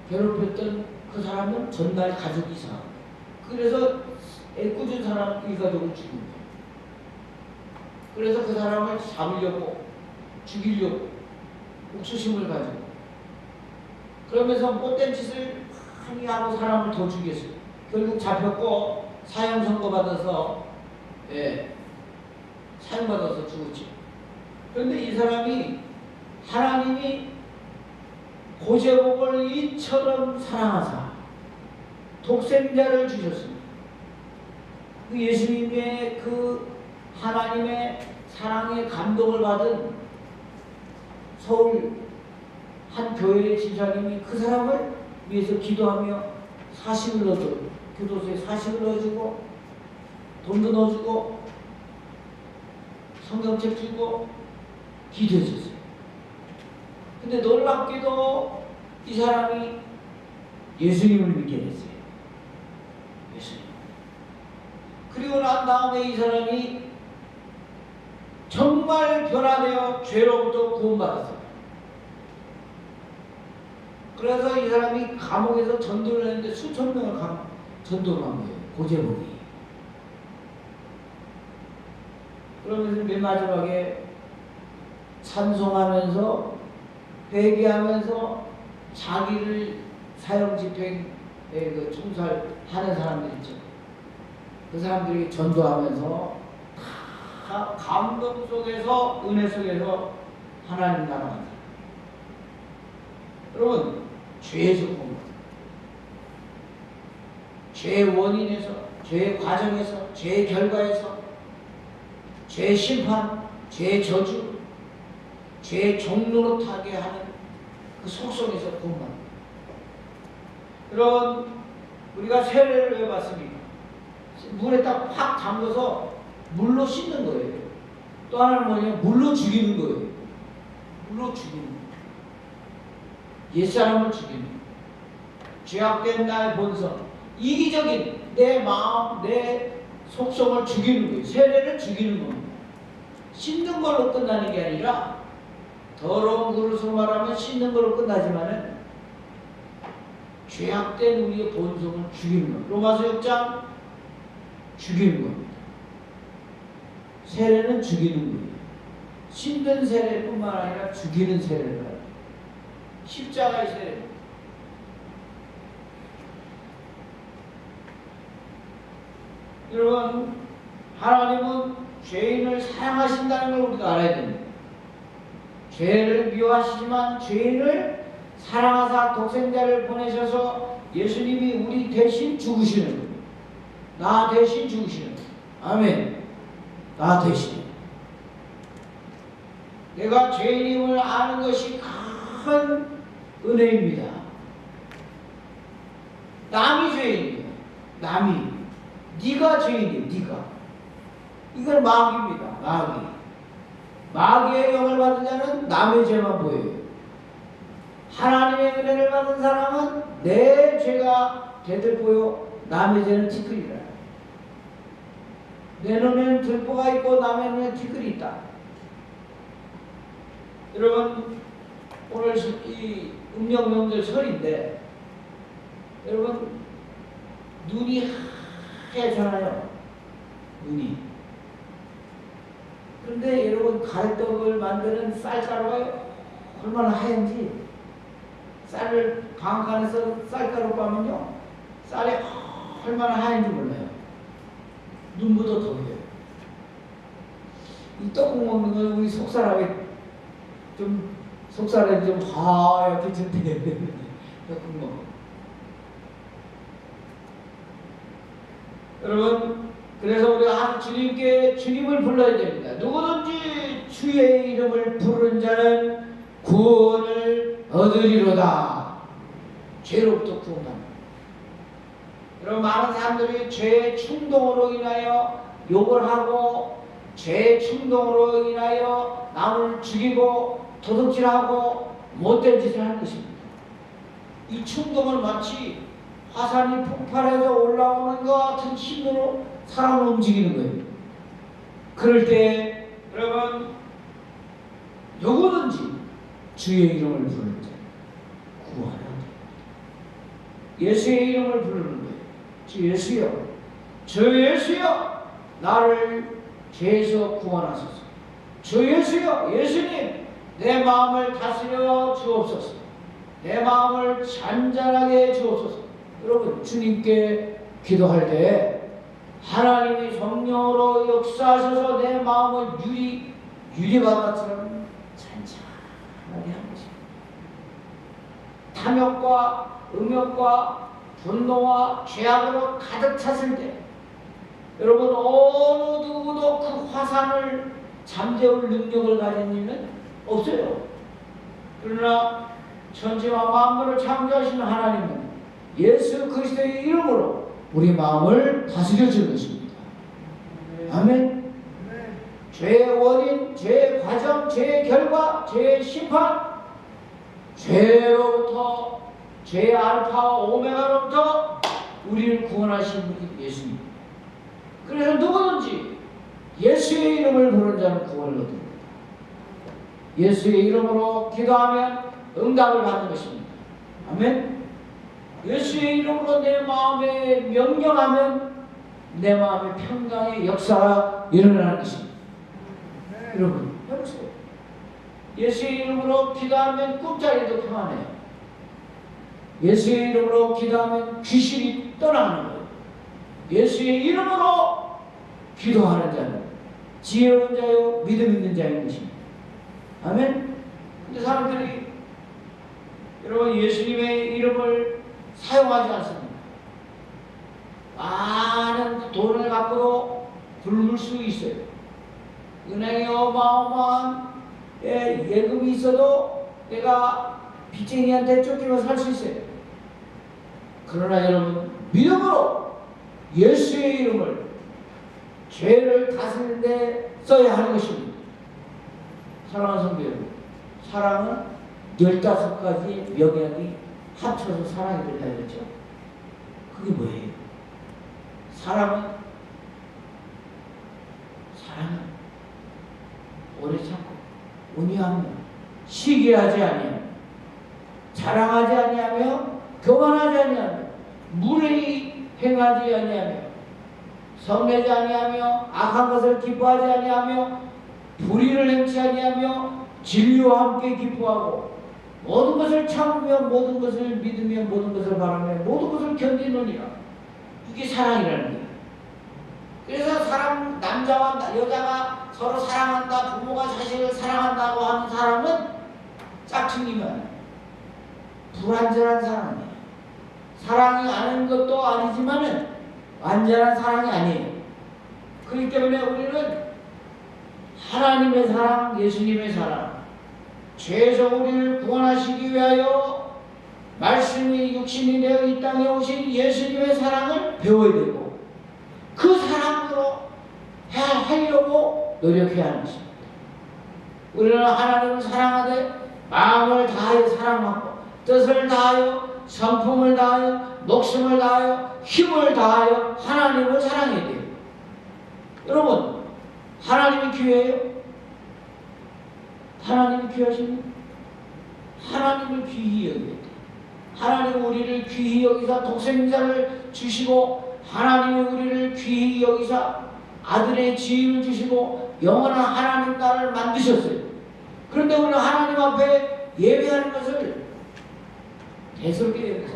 괴롭혔던 그 사람은 전날 가족 이사. 그래서 애꿎은 사람 일가족을 죽인 거예요. 그래서 그 사람을 잡으려고, 죽이려고 복수심을 가지고, 그러면서 못된 짓을 많이 하고 사람을 더 죽였어요. 결국 잡혔고 사형 선고받아서 사형받아서 죽었죠. 그런데 이 사람이, 하나님이 고재복을 이처럼 사랑하사 독생자를 주셨습니다. 그 예수님의 그 하나님의 사랑의 감동을 받은 서울 한 교회의 집사님이 그 사람을 위해서 기도하며 사식을 넣어줘요. 교도소에 사식을 넣어주고, 돈도 넣어주고, 성경책 주고, 기도해줬어요. 근데 놀랍게도 이 사람이 예수님을 믿게 됐어요. 예수님. 그리고 난 다음에 이 사람이 정말 변화되어 죄로부터 구원받았어요. 그래서 이 사람이 감옥에서 전도를 했는데 수천 명을 전도를 한 거예요. 고재복이. 그러면서 맨 마지막에 찬송하면서 회개하면서 자기를 사형 집행에 총살하는 사람들 있죠. 그 사람들이 전도하면서 다 감동 속에서, 은혜 속에서 하나님 나라 간다. 여러분, 죄에서 본 것, 죄의 원인에서, 죄의 과정에서, 죄의 결과에서, 죄의 심판, 죄의 저주, 죄의 종로로 타게 하는 그 속성에서 구원받는. 여러분, 우리가 세례를 왜 받습니까? 물에 딱 팍 담궈서 물로 씻는 거예요. 또 하나는 뭐냐면 물로 죽이는 거예요. 물로 죽이는 거예요. 옛사람을 죽이는 거예요. 죄악된 나의 본성, 이기적인 내 마음, 내 속성을 죽이는 거예요. 세례를 죽이는 겁니다. 씻는 걸로 끝나는 게 아니라, 더러운 그릇으로 말하면 씻는 걸로 끝나지만은 죄악된 우리의 본성을 죽이는 거예요. 로마서 6장 죽이는 겁니다. 세례는 죽이는 거예요. 씻는 세례뿐만 아니라 죽이는 세례를 해요. 십자가의 세례. 여러분, 하나님은 죄인을 사랑하신다는 걸 우리가 알아야 됩니다. 죄를 미워하시지만 죄인을 사랑하사 독생자를 보내셔서 예수님이 우리 대신 죽으시는 겁니다. 나 대신 죽으시는 겁니다. 아멘. 나 대신. 내가 죄인임을 아는 것이 큰 은혜입니다. 남이 죄인이에요. 남이. 네가 죄인이에요. 네가. 이건 마귀입니다. 마귀. 마귀의 영을 받은 자는 남의 죄만 보여요. 하나님의 은혜를 받은 사람은 내 죄가 대들보여 남의 죄는 티끌이라. 내 눈에는 들보가 있고 남의 눈에는 티끌이 있다. 여러분, 오늘 이 음력명절 설인데 여러분, 눈이 하얗잖아요. 눈이. 그런데 여러분, 가래떡을 만드는 쌀가루가 얼마나 하얀지, 쌀을 방앗간에서 쌀가루 빠면요, 쌀이 얼마나 하얀지 몰라요. 눈보다 더 해요. 이 떡국 먹는 건 우리 속사람이 좀 하얗게 좀 돼야 되는데, 떡국 먹어. 여러분, 그래서 우리가 주님께 주님을 불러야 됩니다. 누구든지 주의 이름을 부르는 자는 구원을 얻으리로다. 죄로부터 구원합니다. 여러분, 많은 사람들이 죄의 충동으로 인하여 욕을 하고 죄의 충동으로 인하여 남을 죽이고 도둑질하고 못된 짓을 하는 것입니다. 이 충동은 마치 화산이 폭발해서 올라오는 것 같은 힘으로 사람을 움직이는 거예요. 그럴 때 여러분, 누구든지 주의 이름을 부르는 자 구원을 얻습니다. 예수의 이름을 부르는 거예요. 주 예수여, 주 예수여, 나를 죄에서 구원하소서. 주 예수여, 예수님, 내 마음을 다스려 주옵소서. 내 마음을 잔잔하게 해 주옵소서. 여러분, 주님께 기도할 때 하나님이 성령으로 역사하셔서 내 마음을 유리바다처럼 잔잔하게 하는 것입니다. 탐욕과 음욕과 분노와 죄악으로 가득 찼을 때 여러분, 어느 누구도 그 화산을 잠재울 능력을 가진 이는 없어요. 그러나 천지와 만물을 창조하신 하나님은 예수 그리스도의 이름으로 우리 마음을 다스려 줄 것입니다. 아멘. 죄의 원인, 죄의 과정, 죄의 결과, 죄의 심판, 죄로부터, 죄의 알파와 오메가로부터 우리를 구원하신 분이 예수님. 그래서 누구든지 예수의 이름을 부르는 자는 구원을 얻습니다. 예수의 이름으로 기도하면 응답을 받는 것입니다. 아멘. 예수의 이름으로 내 마음에 명령하면 내 마음의 평강의 역사가 일어나는 것입니다. 여러분, 해보세요. 예수의 이름으로 기도하면 꿈자리도 평안해요. 예수의 이름으로 기도하면 귀신이 떠나가는 거예요. 예수의 이름으로 기도하는 자는 지혜로운 자요 믿음 있는 자인 것입니다. 아멘. 근데 사람들이 여러분, 예수님의 이름을 사용하지 않습니다. 많은 돈을 갖고도 굶을 수 있어요. 은행에 어마어마한 예금이 있어도 내가 빚쟁이한테 쫓기면 살 수 있어요. 그러나 여러분, 믿음으로 예수의 이름을 죄를 다스리는 데 써야 하는 것입니다. 사랑하는 성도 여러분, 사랑은 15가지 명약이 합쳐서 사랑이 된다 그랬죠? 그게 뭐예요? 사랑은 오래 참고 온유하며 시기하지 아니하며 자랑하지 아니하며 교만하지 아니하며 무례히 행하지 아니하며 성내지 아니하며 악한 것을 기뻐하지 아니하며 불의를 행치 아니하며 진리와 함께 기뻐하고 모든 것을 참으며 모든 것을 믿으며 모든 것을 바라며 모든 것을 견디느니라. 이게 사랑이라는 거예요. 사람, 남자와 여자가 서로 사랑한다, 부모가 자식을 사랑한다고 하는 사람은 짝퉁이면 불완전한 사랑이에요. 사랑이 아닌 것도 아니지만은 완전한 사랑이 아니에요. 그렇기 때문에 우리는 하나님의 사랑, 예수님의 사랑, 죄에서 우리를 구원하시기 위하여 말씀이 육신이 되어 이 땅에 오신 예수님의 사랑을 배워야 되고 그 사랑으로 하려고 노력해야 하는 것입니다. 우리는 하나님을 사랑하되 마음을 다하여 사랑하고 뜻을 다하여 성품을 다하여 목숨을 다하여 힘을 다하여 하나님을 사랑해야 돼요. 여러분, 하나님이 귀해요? 하나님이 귀하십니까? 하나님을 귀히 여겨야 돼요. 하나님은 우리를 귀히 여기사 독생자를 주시고 하나님은 우리를 귀히 여기사 아들의 지위를 주시고 영원한 하나님 나라를 만드셨어요. 그런데 우리는 하나님 앞에 예배하는 것을 대수롭게 여기서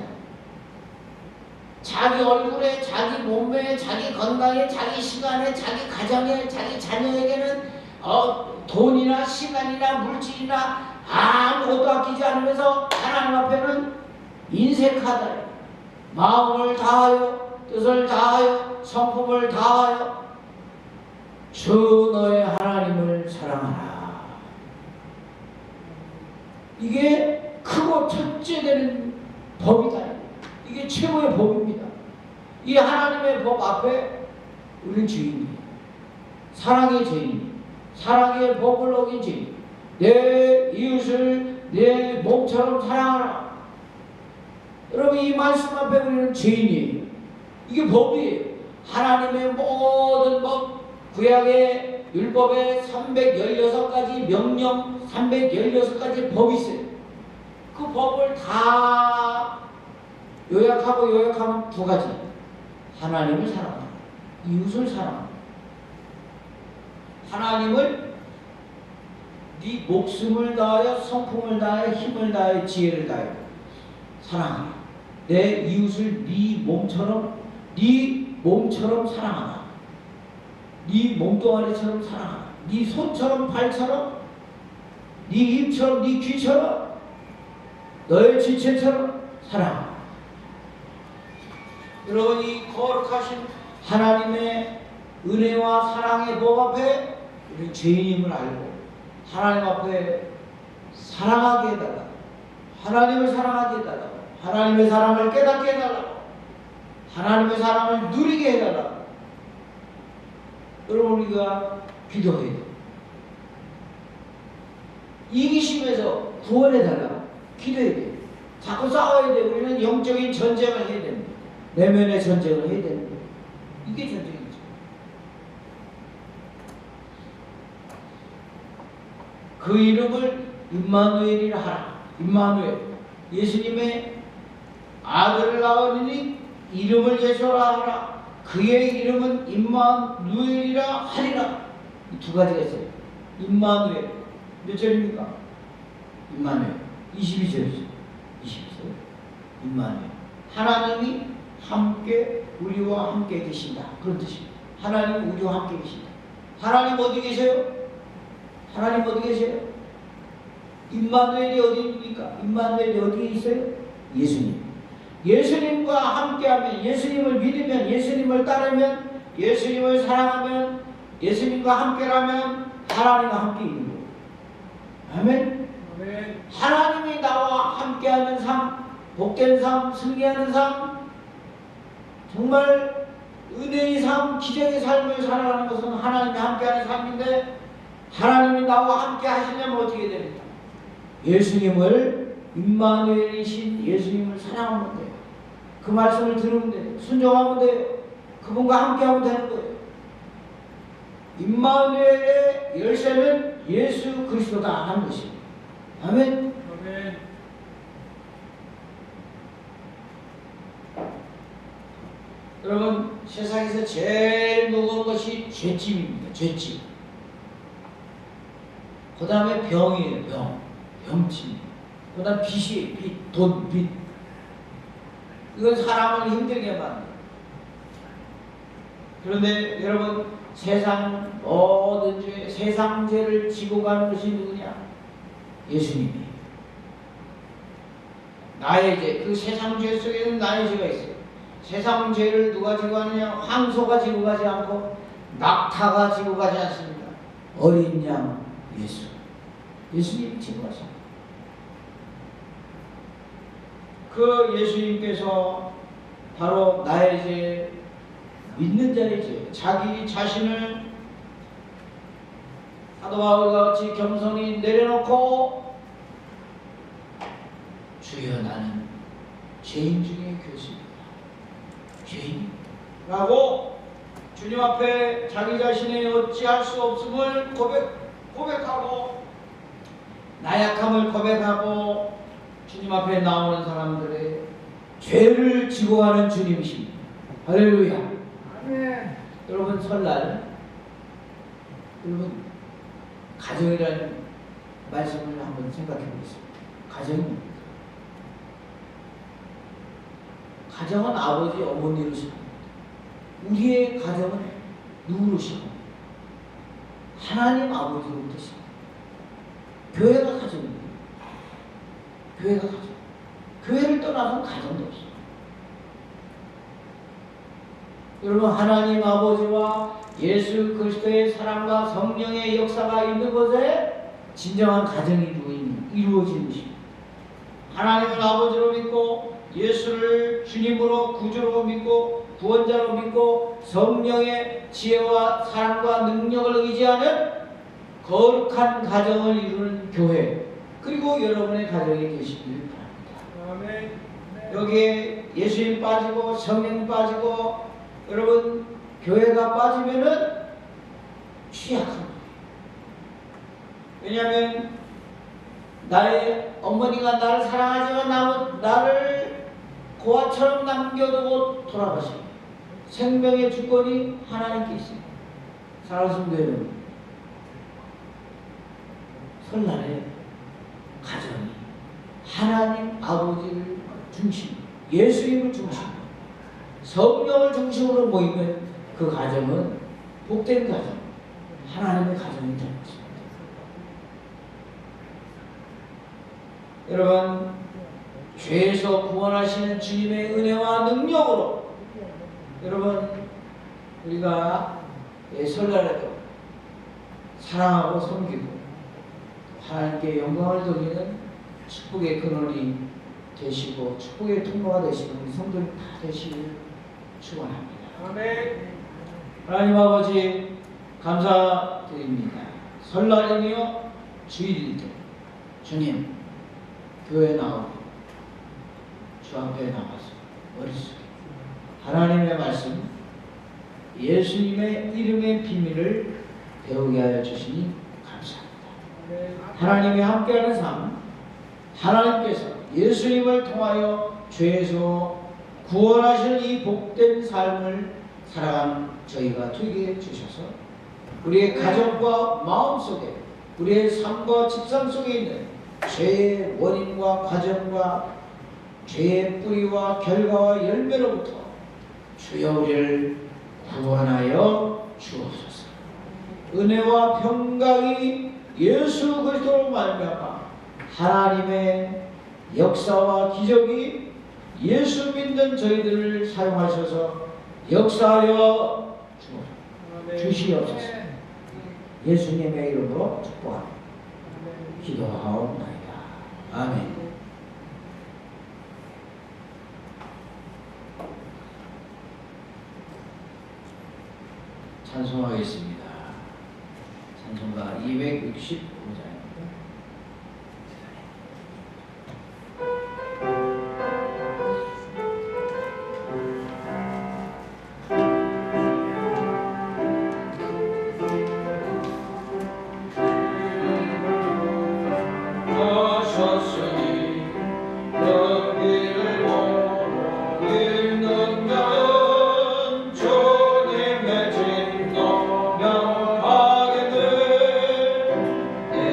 자기 얼굴에, 자기 몸매에, 자기 건강에, 자기 시간에, 자기 가정에, 자기 자녀에게는 돈이나 시간이나 물질이나 아무것도 아끼지 않으면서 하나님 앞에는 인색하다. 마음을 다하여 뜻을 다하여 성품을 다하여 주 너의 하나님을 사랑하라. 이게 크고 첫째 되는 법이다. 이게 최고의 법입니다. 이 하나님의 법 앞에 우리는 주인이에요. 사랑의 죄인, 사랑의 법을 어긴 죄인, 내 이웃을 내 몸처럼 사랑하라. 여러분, 이 말씀 앞에 우리는 죄인이에요. 이게 법이에요. 하나님의 모든 법, 구약의 율법에 316가지 명령, 316가지 법이 있어요. 그 법을 다 요약하면 두 가지. 하나님을 사랑하라, 이웃을 사랑하라. 하나님을 네 목숨을 다하여 성품을 다하여 힘을 다하여 지혜를 다하여 사랑하라. 내 이웃을 네 몸처럼 사랑하라. 네 몸뚱아리처럼 사랑하라. 네 손처럼 발처럼 네 입처럼 네 귀처럼 너의 지체처럼 사랑하라. 여러분, 이 거룩하신 하나님의 은혜와 사랑의 법 앞에 우리 죄인임을 알고 하나님 앞에 사랑하게 해달라고, 하나님을 사랑하게 해달라고, 하나님의 사랑을 깨닫게 해달라고, 하나님의 사랑을 누리게 해달라고 여러분, 우리가 기도해야 돼요. 이기심에서 구원해달라고 기도해야 돼요. 자꾸 싸워야 돼요. 우리는 영적인 전쟁을 해야 됩니다. 내면의 전쟁을 해야 되는 거예요. 이게 전쟁이죠. 그 이름을 임마누엘이라 하라. 임마누엘, 예수님의 아들을 낳으니 이름을 예수라 하라. 그의 이름은 임마누엘이라 하리라. 이 두 가지가 있어요. 임마누엘 몇 절입니까? 임마누엘 22절이죠. 22절. 임마누엘, 하나님이 함께 우리와 함께 계신다. 그런 뜻입니다. 하나님은 우리와 함께 계신다. 하나님 어디 계세요? 하나님 어디 계세요? 임마누엘이 어디입니까? 임마누엘이 어디에 있어요? 예수님. 예수님과 함께하면, 예수님을 믿으면, 예수님을 따르면, 예수님을 사랑하면, 예수님과 함께라면 하나님과 함께 있는 거예요. 아멘. 아멘. 하나님이 나와 함께하는 삶, 복된 삶, 승리하는 삶, 정말 은혜의 삶, 기적의 삶을 살아가는 것은 하나님이 함께하는 삶인데, 하나님이 나와 함께 하시려면 어떻게 됩니까? 예수님을, 임마누엘이신 예수님을 사랑하면 돼요. 그 말씀을 들으면 돼요. 순종하면 돼요. 그분과 함께하면 되는 거예요. 임마누엘의 열쇠는 예수 그리스도다 하는 것입니다. 아멘. 아멘. 여러분, 세상에서 제일 무거운 것이 죄짐입니다. 죄짐. 그 다음에 병이에요. 병짐. 그 다음 빚이에요. 빚, 돈, 빚. 이건 사람을 힘들게 만들어요. 그런데 여러분, 세상 모든 죄, 세상 죄를 지고 가는 것이 누구냐? 예수님이에요. 나의 죄, 그 세상 죄 속에는 나의 죄가 있어요. 세상 죄를 누가 지고 가느냐? 황소가 지고 가지 않고 낙타가 지고 가지 않습니다. 어린 양 예수, 예수님이 지고 가십니다. 그 예수님께서 바로 나의 죄, 믿는 자의 죄, 자기 자신을 사도 바울과 같이 겸손히 내려놓고 주여 나는 죄인 중에 교수입니다. 죄인이라고 주님 앞에 자기 자신의 어찌할 수 없음을 고백하고 나약함을 고백하고 주님 앞에 나오는 사람들의 죄를 지고 가는 주님이십니다. 할렐루야. 아멘. 여러분, 설날 여러분 가정이라는 말씀을 한번 생각해 보겠습니다. 가정은 아버지 어머니로 시작합니다. 우리의 가정은 누구로 시작합니다? 하나님 아버지로부터 시작합니다. 교회가 가정입니다. 교회가 가정. 교회를 떠나서 가정도 없어요. 여러분, 하나님 아버지와 예수 그리스도의 사랑과 성령의 역사가 있는 곳에 진정한 가정이 이루어지는 것입니다. 하나님을 아버지로 믿고 예수를 주님으로 구주로 믿고 구원자로 믿고 성령의 지혜와 사랑과 능력을 의지하는 거룩한 가정을 이루는 교회, 그리고 여러분의 가정에 계시길 바랍니다. 아멘. 여기에 예수님 빠지고 성령 빠지고 여러분 교회가 빠지면은 취약한 거예요. 왜냐하면 나의 어머니가 나를 사랑하지만 나를 고아처럼 남겨두고 돌아가시고 생명의 주권이 하나님께 있습니다. 사랑하는 교회는 설날에 가정이 하나님 아버지를 중심, 예수님을 중심으로 성령을 중심으로 모이면 그 가정은 복된 가정, 하나님의 가정이 되는 것입니다. 여러분, 죄에서 구원하시는 주님의 은혜와 능력으로 여러분 우리가 설날에도 사랑하고 섬기고 하나님께 영광을 돌리는 축복의 근원이 되시고 축복의 통로가 되시는 우리 성도님 다 되시길 축원합니다. 아멘. 하나님 아버지 감사드립니다. 설날이며 주일일 때 주님 교회 나오고 주 앞에 나가서 머릿속에 하나님의 말씀, 예수님의 이름의 비밀을 배우게 하여 주시니 감사합니다. 하나님이 함께하는 삶, 하나님께서 예수님을 통하여 죄에서 구원하시는 이 복된 삶을 살아가는 저희가 되게 주셔서 우리의 가정과 마음속에 우리의 삶과 직장 속에 있는 죄의 원인과 과정과 죄의 뿌리와 결과와 열매로부터 주여 우리를 구원하여 주옵소서. 은혜와 평강이 예수 그리스도로 말미암아 하나님의 역사와 기적이 예수 믿는 저희들을 사용하셔서 역사하여 주시옵소서. 예수님의 이름으로 축복합니다. 기도하옵나이다. 아멘. 찬송하겠습니다. 찬송가 265장입니다.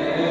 내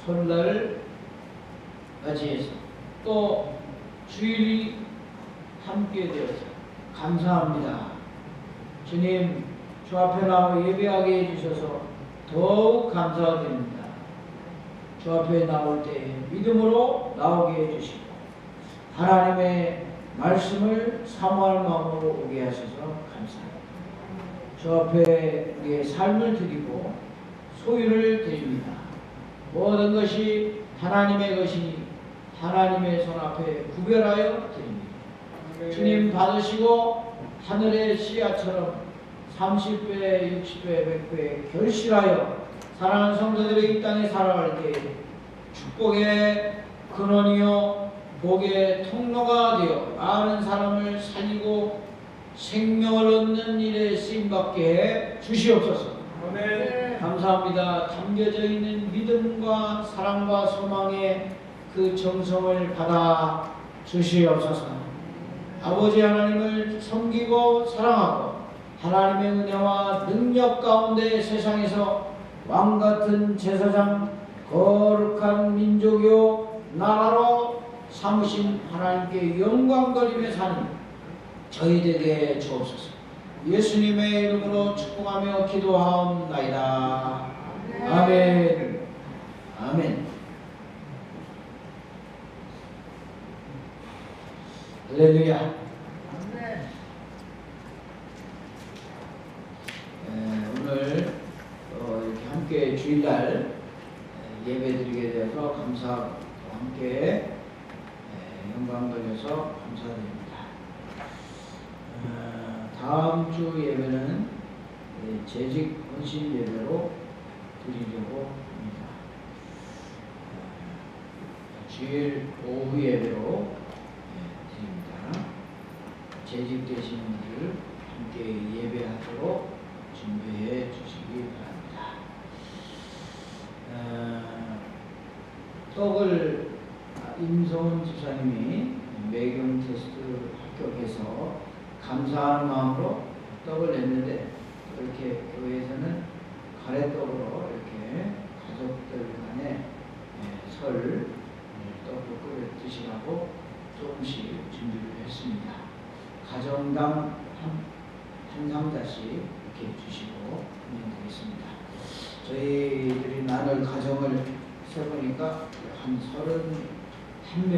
설날 맞이해서 또 주일이 함께 되어서 감사합니다. 주님, 주 앞에 나와 예배하게 해주셔서 더욱 감사드립니다. 주 앞에 나올 때 믿음으로 나오게 해주시고 하나님의 말씀을 사모할 마음으로 오게 하셔서 감사합니다. 주 앞에 우리의 삶을 드리고 소유를 드립니다. 모든 것이 하나님의 것이니 하나님의 손 앞에 구별하여 드립니다. 주님 받으시고 하늘의 씨앗처럼 30배, 60배, 100배 결실하여 사랑하는 성도들이 이 땅에 살아갈 때 축복의 근원이요 복의 통로가 되어 많은 사람을 살리고 생명을 얻는 일에 쓰임받게 해 주시옵소서. 아멘. 감사합니다. 담겨져 있는 믿음과 사랑과 소망의 그 정성을 받아 주시옵소서. 아버지 하나님을 섬기고 사랑하고 하나님의 은혜와 능력 가운데 세상에서 왕같은 제사장 거룩한 민족이요 나라로 삼으신 하나님께 영광 돌리며 사는 저희 되게 주옵소서. 예수님의 이름으로 축복하며 기도하옵나이다. 아멘. 아멘. 할렐루야. 오늘 이렇게 함께 주일날 예배드리게 되어서 감사하고 함께 영광 돌려서 감사드립니다. 다음 주 예배는 재직 헌신 예배로 드리려고 합니다. 주일 오후 예배로 드립니다. 재직되신 분들 함께 예배하도록 준비해 주시기 바랍니다. 떡을 임성훈 집사님이 매경 테스트 합격해서 감사하는 마음으로 떡을 냈는데 이렇게 교회에서는 가래떡으로 이렇게 가족들 간에 설 떡을 끓여 드시라고 조금씩 준비를 했습니다. 가정당 한 상자씩 이렇게 주시고 운영되겠습니다. 저희들이 나눌 가정을 세보니까 한 31명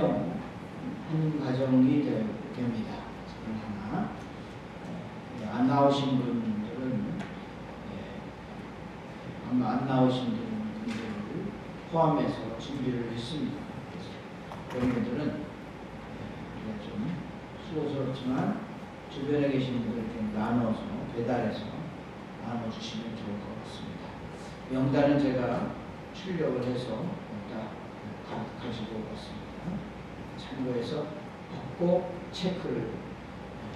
한 가정이 됩니다. 하나. 안 나오신 분들은 아마 안 나오신 분들을 포함해서 준비를 했습니다. 그런 분들은 좀 수고스럽지만 주변에 계신 분들께 나눠서 배달해서 나눠주시면 좋을 것 같습니다. 명단은 제가 출력을 해서 가지고 왔습니다. 참고해서 꼭 체크를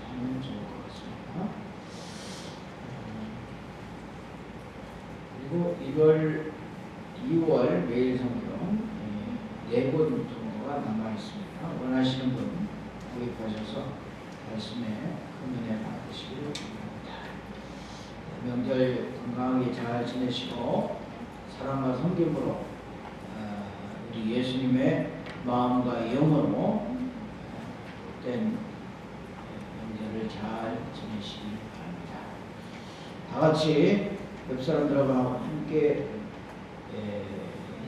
하면 좋을 것 같습니다. 그리고 2월 매일 성경 4권 정도가 남아있습니다. 원하시는 분 구입하셔서 말씀에 큰 은혜 받으시기를 바랍니다. 명절 건강하게 잘 지내시고 사랑과 섬김으로 우리 예수님의 마음과 영으로 된 명절을 잘 지내시기 바랍니다. 다 같이 옆 사람들하고 함께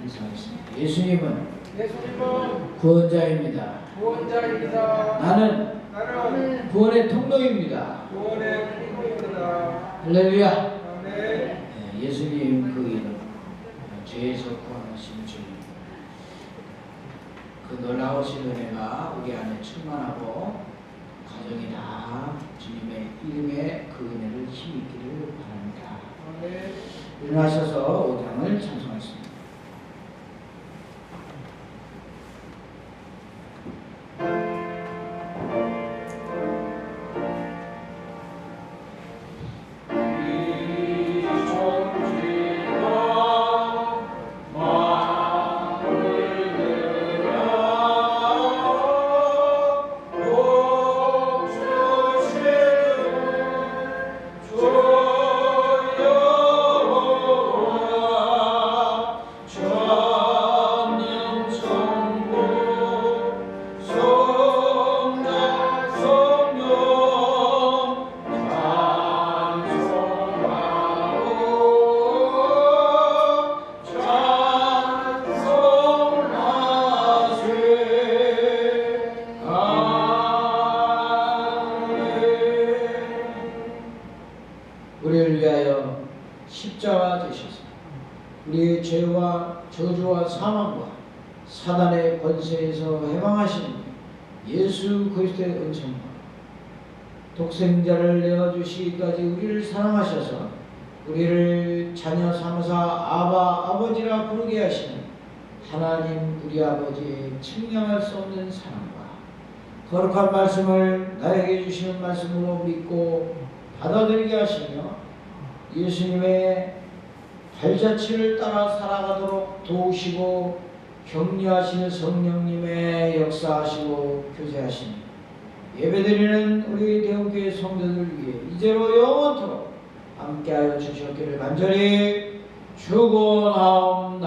인사하겠습니다. 예수님은 구원자입니다. 나는 구원의 통로입니다. 할렐루야. 예수님 그 이름 죄에서 구원하신 주님, 그 놀라우신 은혜가 우리 안에 충만하고 가정이 다 주님의 이름에 그 은혜를 힘입기를 바랍니다. 일어나셔서 5장을 찬송하겠습니다. 주여 우리의 죄와 저주와 사망과 사단의 권세에서 해방하시는 예수 그리스도의 은총과 독생자를 내어주시기까지 우리를 사랑하셔서 우리를 자녀 삼으사 아버지라 부르게 하시는 하나님 우리 아버지의 측량할 수 없는 사랑과 거룩한 말씀을 나에게 주시는 말씀으로 믿고 받아들이게 하시며 예수님의 발자취를 따라 살아가도록 도우시고 격려하시는 성령님의 역사하시고 교제하시는 예배드리는 우리 대우교회 성도들 위해 이제로 영원토록 함께하여 주셨기를 간절히 축원하옵나이다.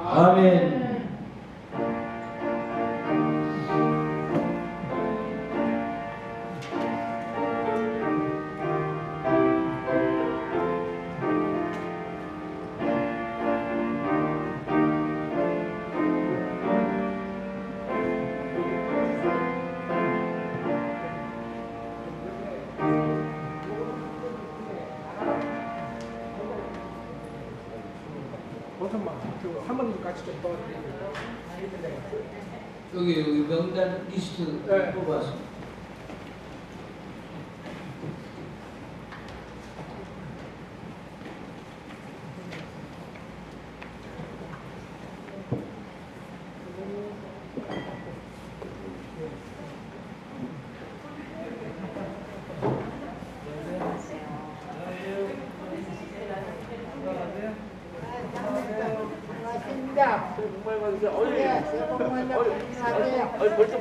아멘. 한번 같이 좀 도와드리고. 여기 명단 리스트 네. 뽑아서.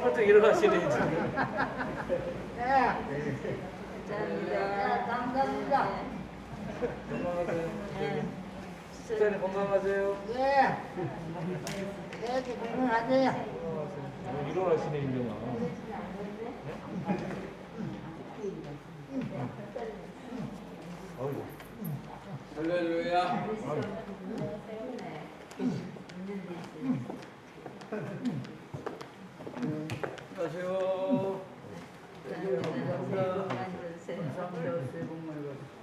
벌써 일어나시네 이제. 감사합니다. 건강하세요. 식사는 건강하세요. 네. 네, 건강하세요. 일어나시네 인정아. 아이고. 할렐루야. 안녕하세요. 감사합니다. 새해 복 많이 받으세요.